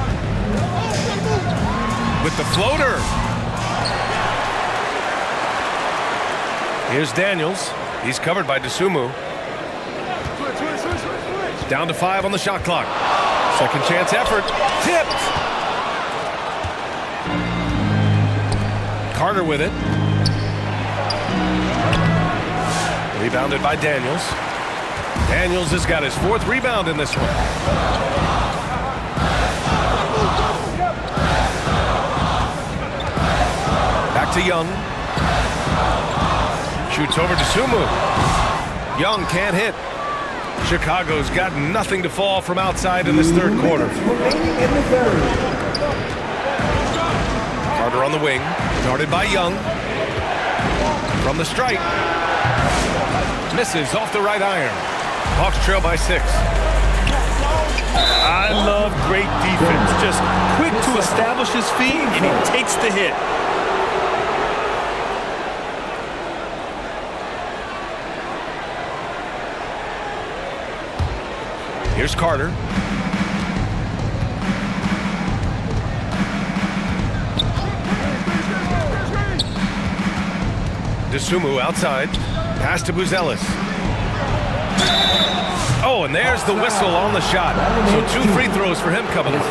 With the floater. Here's Daniels. He's covered by Dosunmu. Down to 5 on the shot clock. Second chance effort. Tipped. Carter with it. Rebounded by Daniels. Daniels has got his 4th rebound in this one. Back to Young. Shoots over to Sumu. Young can't hit. Chicago's got nothing to fall from outside in this 3rd quarter. Carter on the wing. Guarded by Young. From the stripe. Misses off the right iron. Hawks trail by 6. I love great defense. Just quick to establish his feet, and he takes the hit. Here's Carter. Dosunmu outside. Pass to Buzelis. Oh, and there's the whistle on the shot. So 2 free throws for him coming up.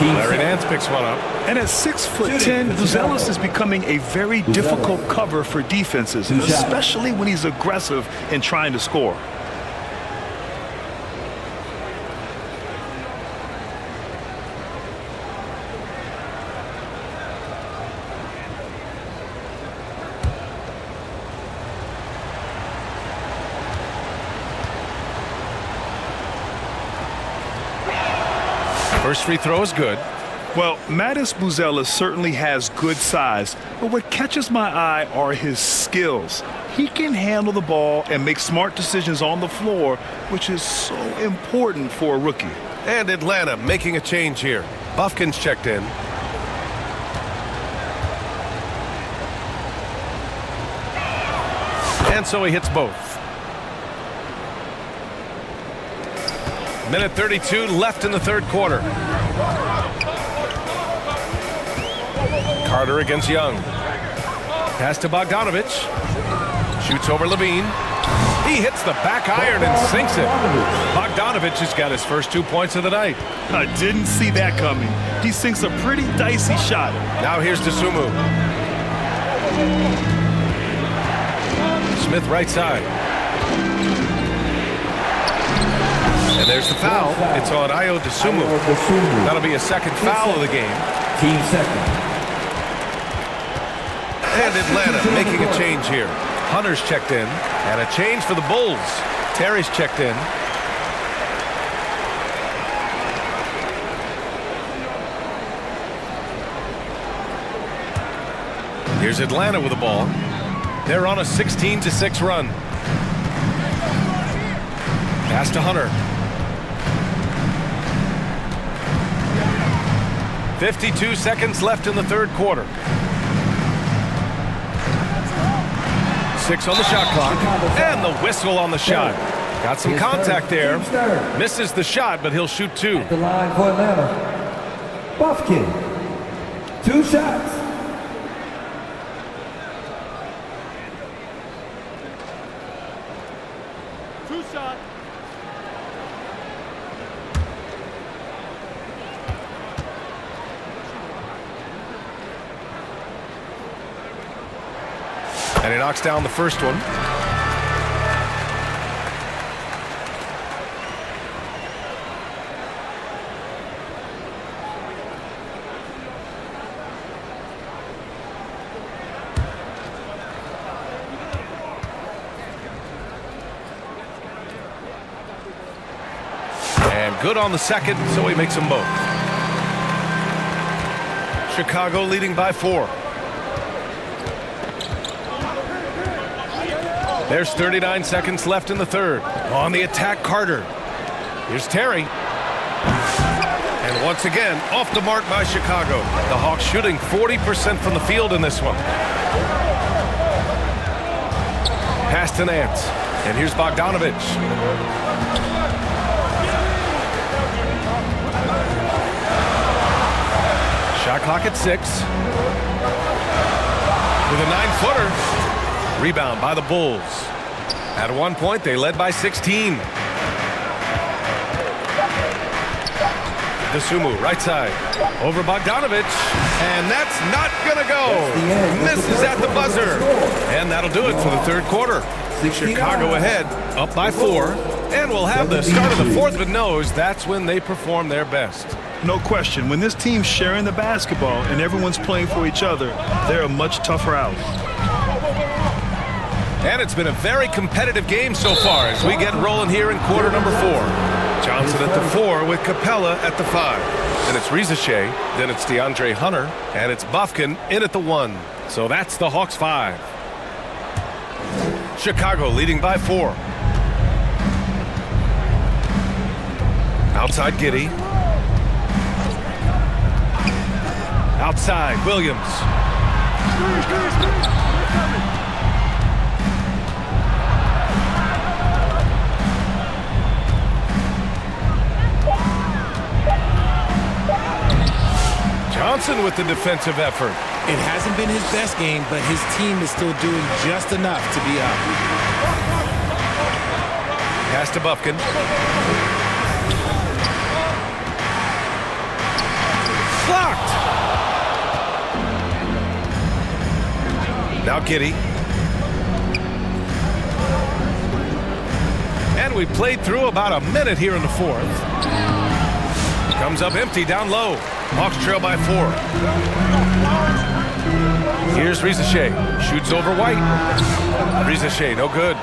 Larry Nance picks one up. And at 6'10", Buzelis is becoming a very difficult cover for defenses, especially when he's aggressive in trying to score. First free throw is good. Well, Mattis Buzella certainly has good size, but what catches my eye are his skills. He can handle the ball and make smart decisions on the floor, which is so important for a rookie. And Atlanta making a change here. Buffkin's checked in. And so he hits both. Minute 32 left in the third quarter. Carter against Young. Pass to Bogdanovich. Shoots over Levine. He hits the back iron and sinks it. Bogdanovich has got his first 2 points of the night. I didn't see that coming. He sinks a pretty dicey shot. Now here's Dosunmu. Smith right side. And there's the foul. It's on Ayo Dosunmu. That'll be a second foul of the game. Team second. And Atlanta making a change here. Hunter's checked in. And a change for the Bulls. Terry's checked in. Here's Atlanta with the ball. They're on a 16-6 run. Pass to Hunter. 52 seconds left in the third quarter. 6 on the shot clock. And the whistle on the shot. Got some contact there. Misses the shot, but he'll shoot 2. At the line for Atlanta. Buffkin. 2 shots. And he knocks down the first one. And good on the second, so he makes them both. Chicago leading by 4. There's 39 seconds left in the third. On the attack, Carter. Here's Terry. And once again, off the mark by Chicago. The Hawks shooting 40% from the field in this one. Pass to Nance. And here's Bogdanovich. Shot clock at 6. With a 9-footer. Rebound by the Bulls. At one point, they led by 16. Dosunmu, right side. Over Bogdanovich. And that's not going to go. Misses at the buzzer. And that'll do it for the third quarter. Chicago ahead, up by 4. And we'll have the start of the fourth, but knows that's when they perform their best. No question. When this team's sharing the basketball and everyone's playing for each other, they're a much tougher out. And it's been a very competitive game so far as we get rolling here in quarter number 4. Johnson at the 4 with Capella at the 5. Then it's Rizashay, then it's DeAndre Hunter, and it's Buffkin in at the 1. So that's the Hawks 5. Chicago leading by 4. Outside Giddey. Outside Williams. Johnson with the defensive effort. It hasn't been his best game, but his team is still doing just enough to be up. Pass to Buffkin. Blocked. Now Giddey. And we played through about a minute here in the fourth. Comes up empty down low. Hawks trail by 4. Here's Rizashay. Shoots over White. Rizashay, no good.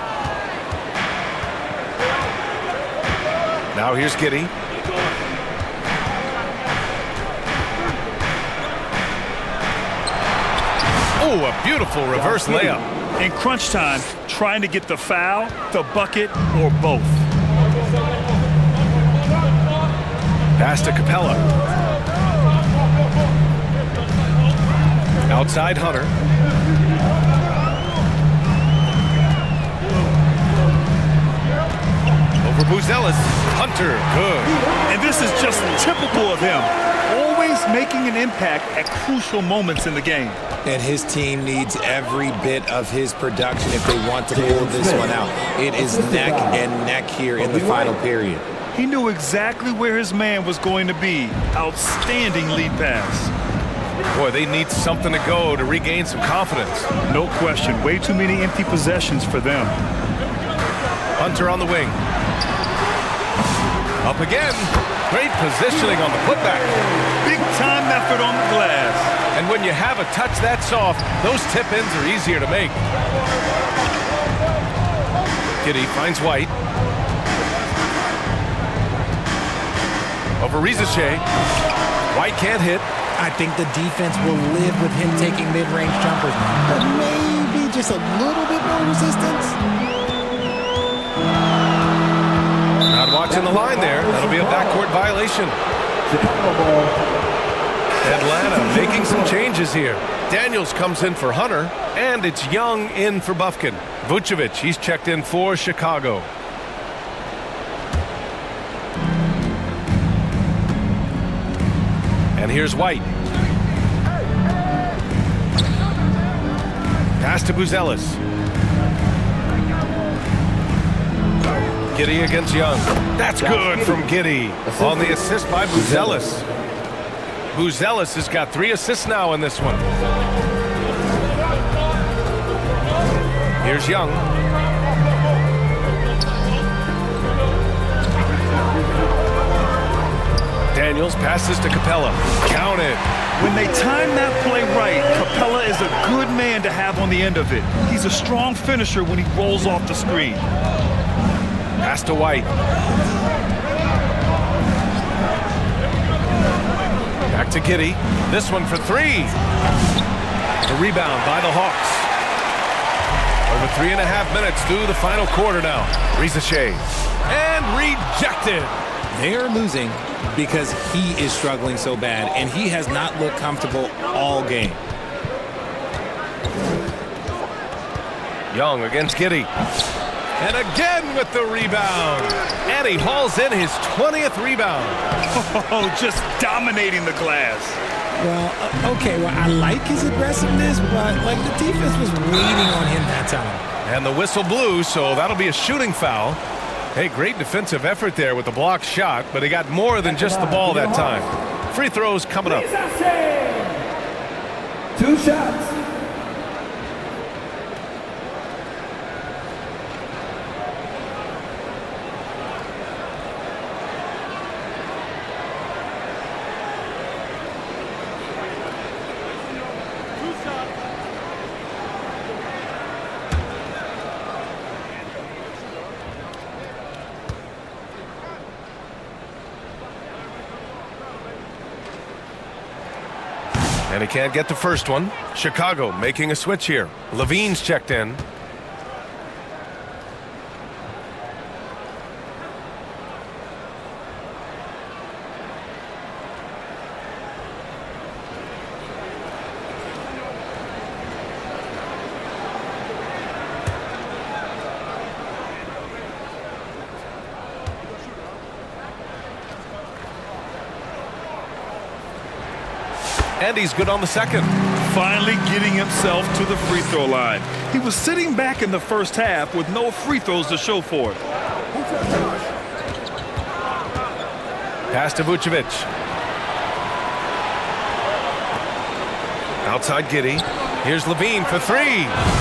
Now here's Giddey. Oh, a beautiful reverse layup. In crunch time, trying to get the foul, the bucket, or both. Pass to Capella. Outside Hunter. Over Buzelis. Hunter, good. And this is just typical of him. Always making an impact at crucial moments in the game. And his team needs every bit of his production if they want to pull this one out. It is neck and neck here in the final period. He knew exactly where his man was going to be. Outstanding lead pass. Boy, they need something to go to regain some confidence. No question. Way too many empty possessions for them. Hunter on the wing. Up again. Great positioning on the putback. Big time effort on the glass. And when you have a touch that soft, those tip-ins are easier to make. Giddey finds White. Over Rizachet. White can't hit. I think the defense will live with him taking mid-range jumpers, but maybe just a little bit more resistance. Not watching the line there. That'll be a backcourt violation. Atlanta making some changes here. Daniels comes in for Hunter, and it's Young in for Bufkin. Vucevic, he's checked in for Chicago. And here's White. Pass to Buzelis. Giddey against Young. That's good from Giddey on the assist by Buzelis. Buzelis has got 3 assists now in this one. Here's Young. Daniels passes to Capella. Counted. When they time that play right, Capella is a good man to have on the end of it. He's a strong finisher when he rolls off the screen. Pass to White. Back to Giddey. This one for 3. The rebound by the Hawks. Over 3.5 minutes through the final quarter now. Rizachet. And rejected. They are losing because he is struggling so bad, and he has not looked comfortable all game. Young against Giddey. And again with the rebound. And he hauls in his 20th rebound. Oh, just dominating the glass. Well, okay, well, I like his aggressiveness, but, like, the defense was waiting on him that time. And the whistle blew, so that'll be a shooting foul. Hey, great defensive effort there with the blocked shot, but he got more than just the ball that time. Free throws coming up. 2 shots. And he can't get the first one. Chicago making a switch here. Levine's checked in. And he's good on the second. Finally getting himself to the free throw line. He was sitting back in the first half with no free throws to show for it. Pass to Vucevic. Outside Giddey. Here's Levine for 3.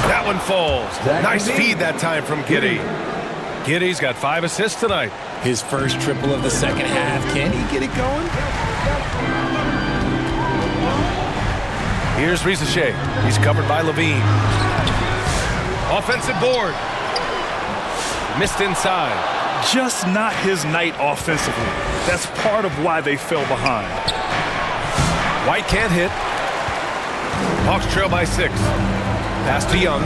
That one falls. Nice feed that time from Giddey. Giddey's got 5 assists tonight. His first triple of the second half. Can he get it going? Here's Rizachet. He's covered by Levine. Offensive board. Missed inside. Just not his night offensively. That's part of why they fell behind. White can't hit. Hawks trail by 6. Pass to Young.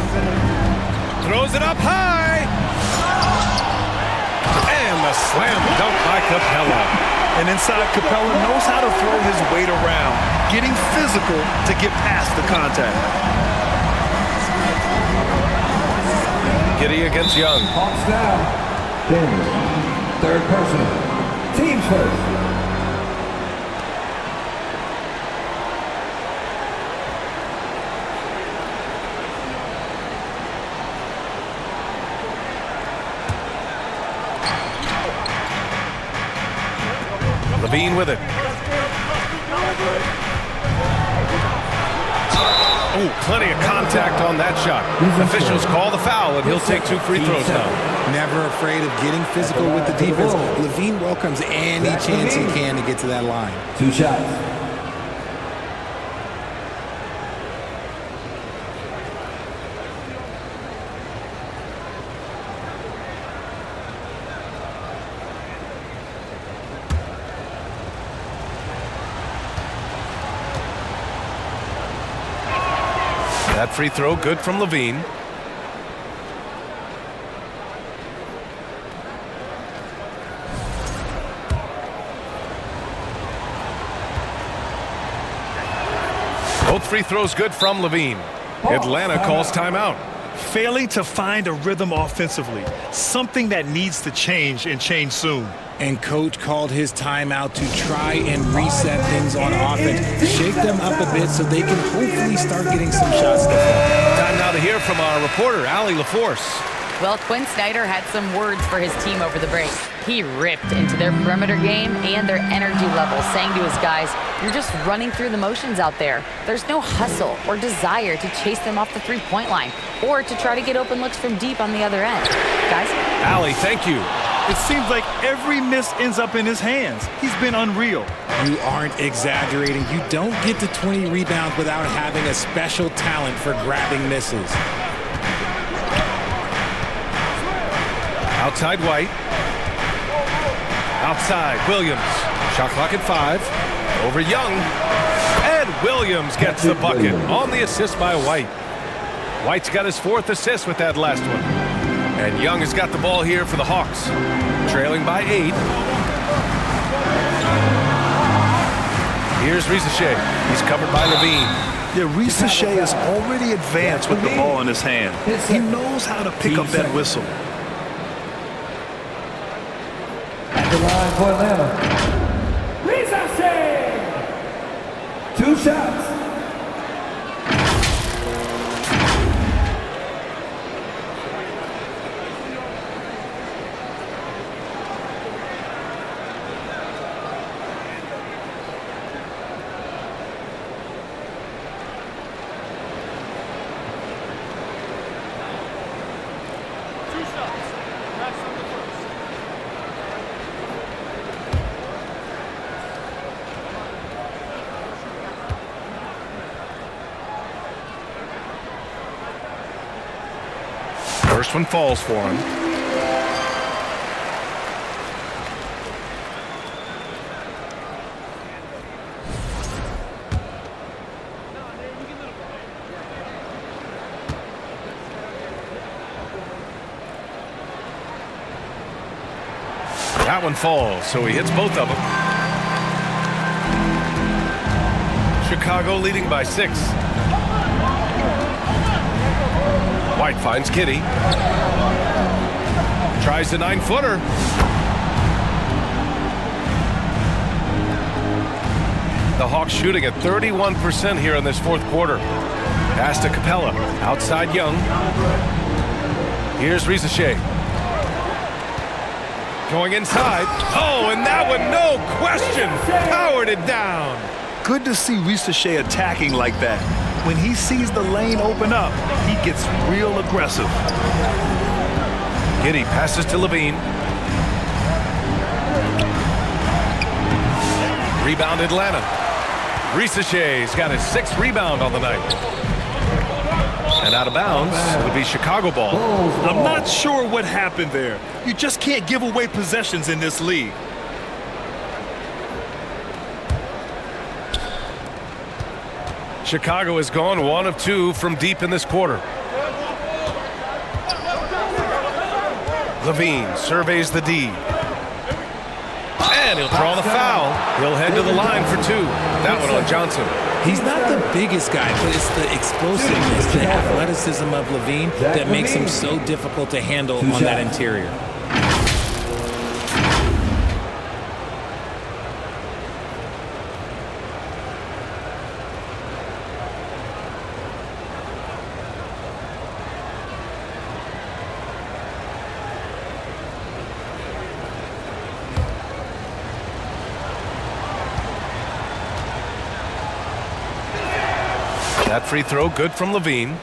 Throws it up high. And the slam dunk by Capella. And inside, Capella knows how to throw his weight around, getting physical to get past the contact. Giddy against Young. Hawks down. 10. Third personal. Teams first. Levine with it. Oh, plenty of contact on that shot. Officials call the foul, and he'll take 2 free throws now. Never afraid of getting physical with the defense. Levine welcomes any chance he can to get to that line. 2 shots. That free throw good from Levine. Both free throws good from Levine. Atlanta calls timeout. Failing to find a rhythm offensively, something that needs to change and change soon. And coach called his timeout to try and reset things on offense, shake them up a bit so they can hopefully start getting some shots to fall. Time now to hear from our reporter, Allie LaForce. Well, Quinn Snyder had some words for his team over the break. He ripped into their perimeter game and their energy level, saying to his guys, "You're just running through the motions out there. There's no hustle or desire to chase them off the three-point line or to try to get open looks from deep on the other end." Guys? Allie, thank you. It seems like every miss ends up in his hands. He's been unreal. You aren't exaggerating. You don't get to 20 rebounds without having a special talent for grabbing misses. Outside White. Outside Williams. Shot clock at 5. Over Young. And Williams gets the bucket on the assist by White. White's got his 4th assist with that last one. And Young has got the ball here for the Hawks. Trailing by 8. Here's Risache. He's covered by Levine. Yeah, Risache is already advanced with the ball in his hand. He knows how to pick up that whistle. At the line for Atlanta. Risache! 2 shots. First one falls for him. That one falls, so he hits both of them. Chicago leading by 6. White finds Kitty. Tries the 9-footer. The Hawks shooting at 31% here in this 4th quarter. Pass to Capella. Outside Young. Here's Risache. Going inside. Oh, and that one, no question, powered it down. Good to see Risache attacking like that. When he sees the lane open up, he gets real aggressive. Giddy passes to Levine. Rebound Atlanta. Risache's got his 6th rebound on the night. And out of bounds, it'll be Chicago ball. I'm not sure what happened there. You just can't give away possessions in this league. Chicago has gone 1 of 2 from deep in this quarter. Levine surveys the D. And he'll draw the foul. He'll head to the line for 2. That one on Johnson. He's not the biggest guy, but it's the explosiveness, the athleticism of Levine that makes him so difficult to handle on that interior. That free throw good from Levine.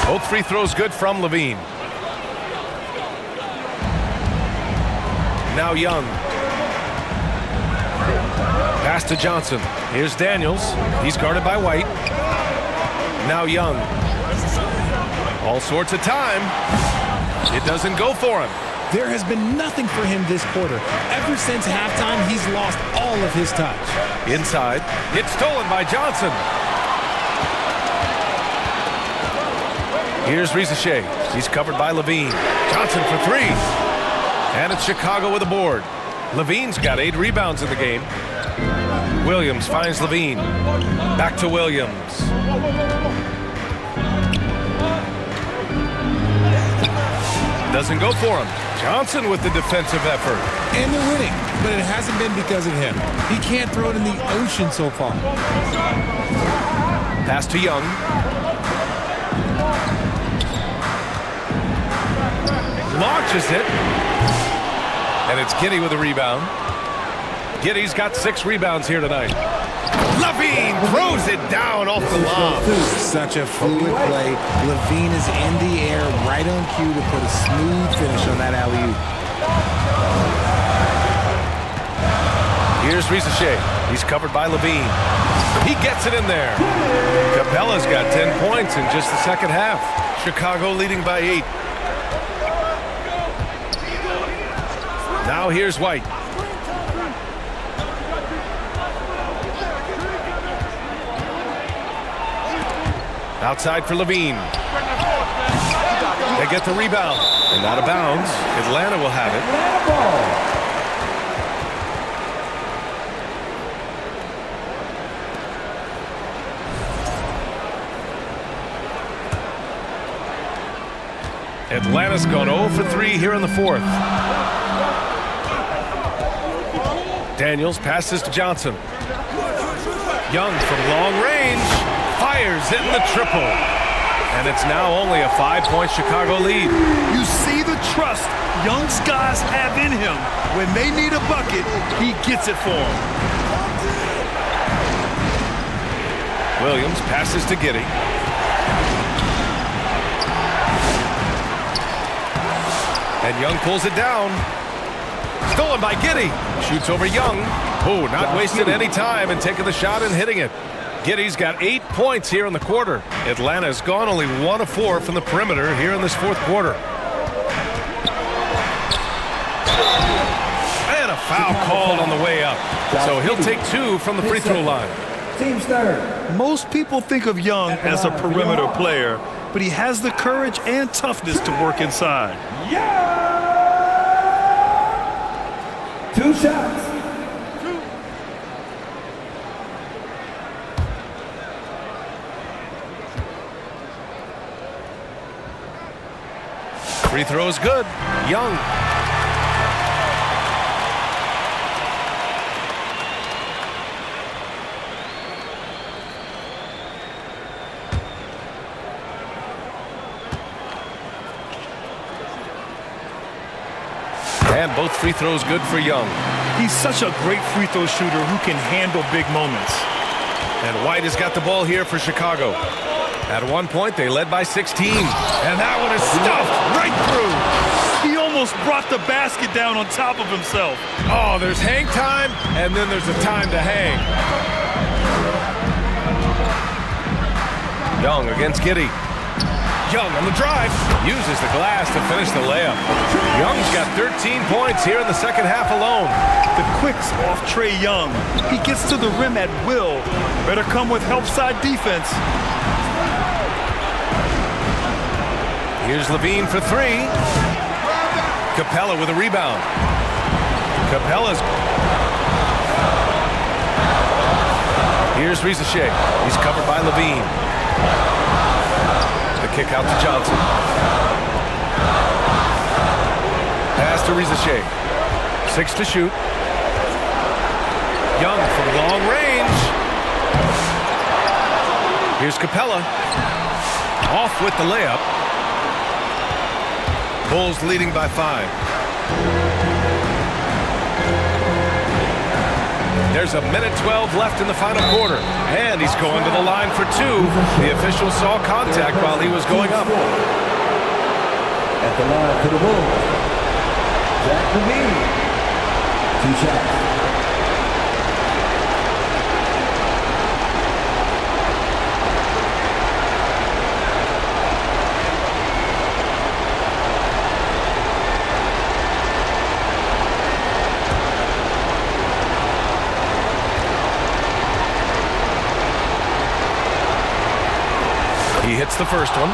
Both free throws good from Levine. Now Young. Pass to Johnson. Here's Daniels. He's guarded by White. Now Young. All sorts of time. It doesn't go for him. There has been nothing for him this quarter. Ever since halftime, he's lost all of his touch. Inside. It's stolen by Johnson. Here's Rizachet. He's covered by Levine. Johnson for 3. And it's Chicago with a board. Levine's got 8 rebounds in the game. Williams finds Levine. Back to Williams. Doesn't go for him. Johnson with the defensive effort. And they're winning, but it hasn't been because of him. He can't throw it in the ocean so far. Pass to Young. Launches it. And it's Giddey with a rebound. Giddey's got 6 rebounds here tonight. Levine throws it down off the lob. Such a fluid play. Levine is in the air right on cue to put a smooth finish on that alley-oop. Here's Rizachet. He's covered by Levine. He gets it in there. Capella's got 10 points in just the second half. Chicago leading by 8. Now here's White. Outside for Levine. They get the rebound. And out of bounds. Atlanta will have it. Atlanta's gone 0 for 3 here in the 4th. Daniels passes to Johnson. Young from long range. Fires in the triple. And it's now only a 5-point Chicago lead. You see the trust Young's guys have in him. When they need a bucket, he gets it for them. Williams passes to Giddey. And Young pulls it down. Stolen by Giddey. Shoots over Young. Oh, not wasting any time and taking the shot and hitting it. Giddey's got 8 points here in the quarter. Atlanta's gone only 1 of 4 from the perimeter here in this 4th quarter. And a foul called on the way up. So he'll take 2 from the free throw line. Team's third. Most people think of Young as a perimeter player, but he has the courage and toughness to work inside. Yeah! 2 shots. Free throw is good. Young. And both free throws good for Young. He's such a great free throw shooter who can handle big moments. And White has got the ball here for Chicago. At one point, they led by 16. And that one is stuffed right through. He almost almost brought the basket down on top of himself. Oh, there's hang time, and then there's a time to hang. Young against Giddey. Young on the drive. Uses the glass to finish the layup. Young's got 13 points here in the second half alone. The quicks off Trae Young. He gets to the rim at will. Better come with help side defense. Here's Levine for three. Capella with a rebound. Capella's. Here's Rizachet. He's covered by Levine. The kick out to Johnson. Pass to Rizachet. 6 to shoot. Young from long range. Here's Capella. Off with the layup. Bulls leading by 5. There's a minute 12 left in the final quarter. And he's going to the line for 2. The official saw contact while he was going up. At the line for the Bulls, Zach LaVine. 2 shots. He hits the first one,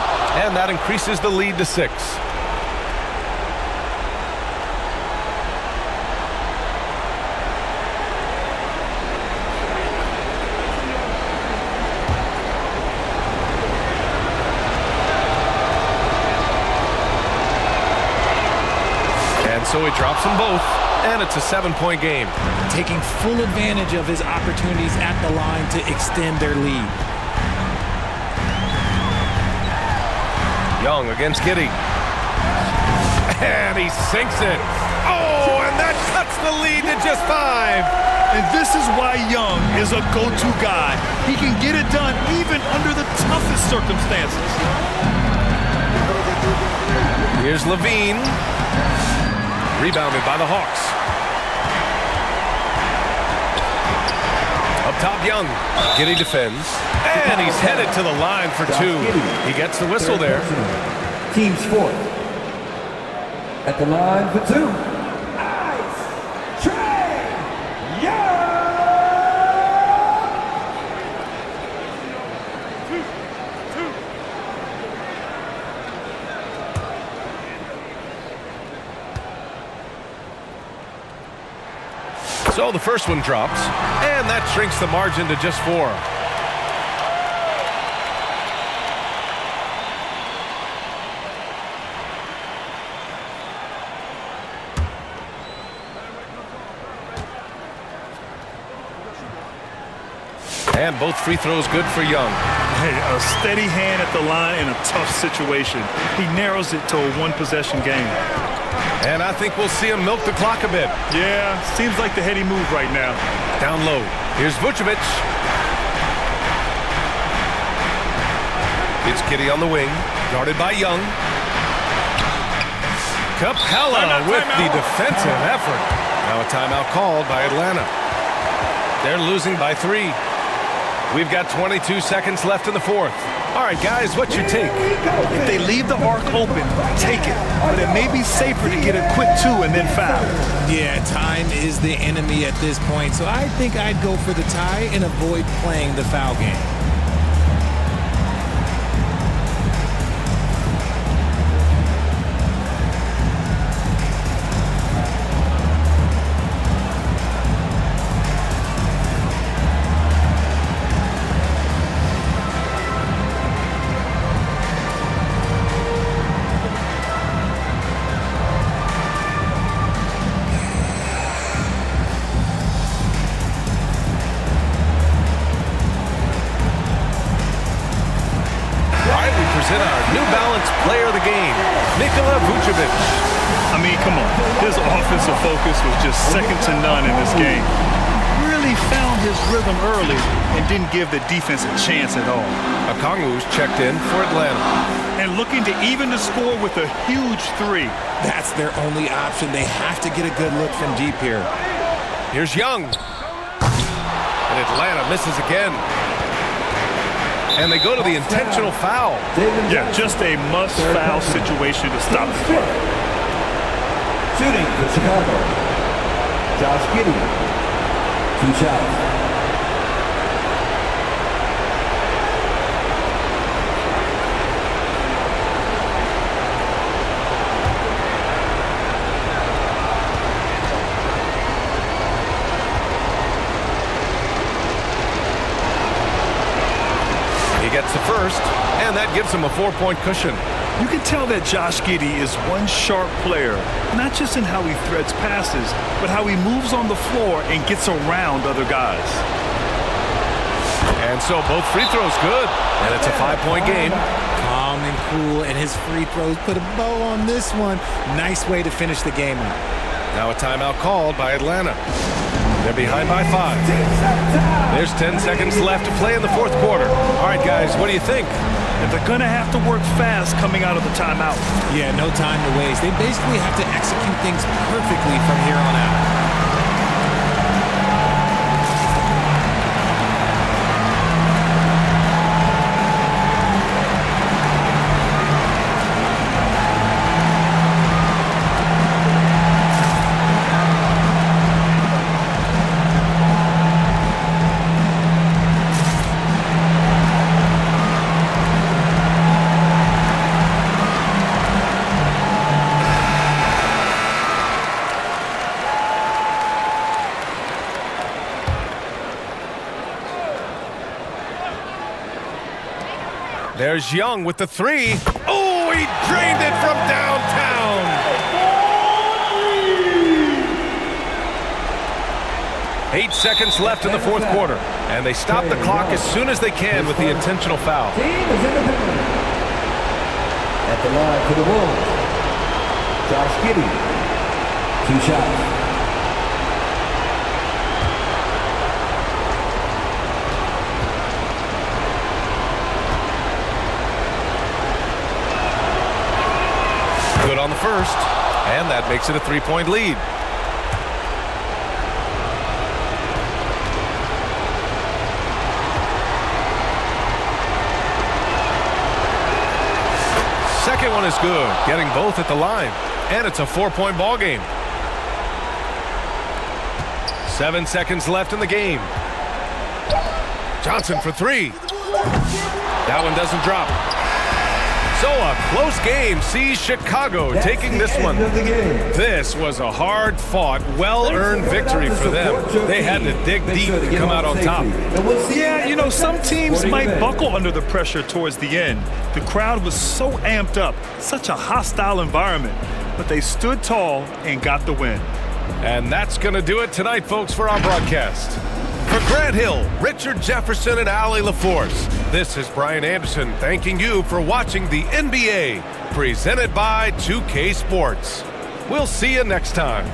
and that increases the lead to 6. And so he drops them both, and it's a 7-point game. Taking full advantage of his opportunities at the line to extend their lead. Young against Giddey. And he sinks it. Oh, and that cuts the lead to just 5. And this is why Young is a go-to guy. He can get it done even under the toughest circumstances. Here's Levine. Rebounded by the Hawks. Up top, Young. Giddey defends. And he's headed to the line for 2. He gets the whistle there. Team's fourth. At the line for 2. Ice Trae Young. So the first one drops, and that shrinks the margin to just 4. And both free throws good for Young. Hey, a steady hand at the line in a tough situation. He narrows it to a 1-possession game. And I think we'll see him milk the clock a bit. Yeah, seems like the heady move right now. Down low. Here's Vucevic. It's Giddey on the wing, guarded by Young. Capella with the defensive effort. Now a timeout called by Atlanta. They're losing by 3. We've got 22 seconds left in the 4th. All right, guys, what's your take? If they leave the arc open, take it. But it may be safer to get a quick 2 and then foul. Yeah, time is the enemy at this point, so I think I'd go for the tie and avoid playing the foul game. present our New Balance Player of the Game, Vucevic. I mean, come on. His offensive focus was just second to none in this game. Really found his rhythm early and didn't give the defense a chance at all. Okongwu's checked in for Atlanta. And and looking to even the score with a huge three. That's their only option. They have to get a good look from deep here. Here's Young. And Atlanta misses again. And they go to the intentional foul. Yeah, just a must-foul situation to stop the clock. Shooting for Chicago, Josh Giddey. 2 shots. He gets the first, and that gives him a 4-point cushion. You can tell that Josh Giddey is one sharp player, not just in how he threads passes, but how he moves on the floor and gets around other guys. And so both free throws good, and it's a 5-point game. Calm and cool, and his free throws put a bow on this one. Nice way to finish the game out. Now a timeout called by Atlanta. They're behind by 5. There's 10 seconds left to play in the 4th quarter. All right, guys, what do you think? And they're going to have to work fast coming out of the timeout. Yeah, no time to waste. They basically have to execute things perfectly from here on out. There's Young with the 3. Oh, he drained it from downtown. Eight seconds left in the 4th quarter, and they stop the clock as soon as they can with the intentional foul. Team is in the penalty. At the line for the Wolves, Josh Giddey. 2 shots. Good on the first, and that makes it a 3-point lead. Second one is good, getting both at the line, and it's a 4-point ball game. 7 seconds left in the game. Johnson for 3. That one doesn't drop. So a close game sees Chicago taking this one. This was a hard-fought, well-earned victory for them. They had to dig deep to come out on top. Yeah, you know, some teams might buckle under the pressure towards the end. The crowd was so amped up, such a hostile environment. But they stood tall and got the win. And that's going to do it tonight, folks, for our broadcast. For Grant Hill, Richard Jefferson, and Allie LaForce, this is Brian Anderson thanking you for watching the NBA, presented by 2K Sports. We'll see you next time.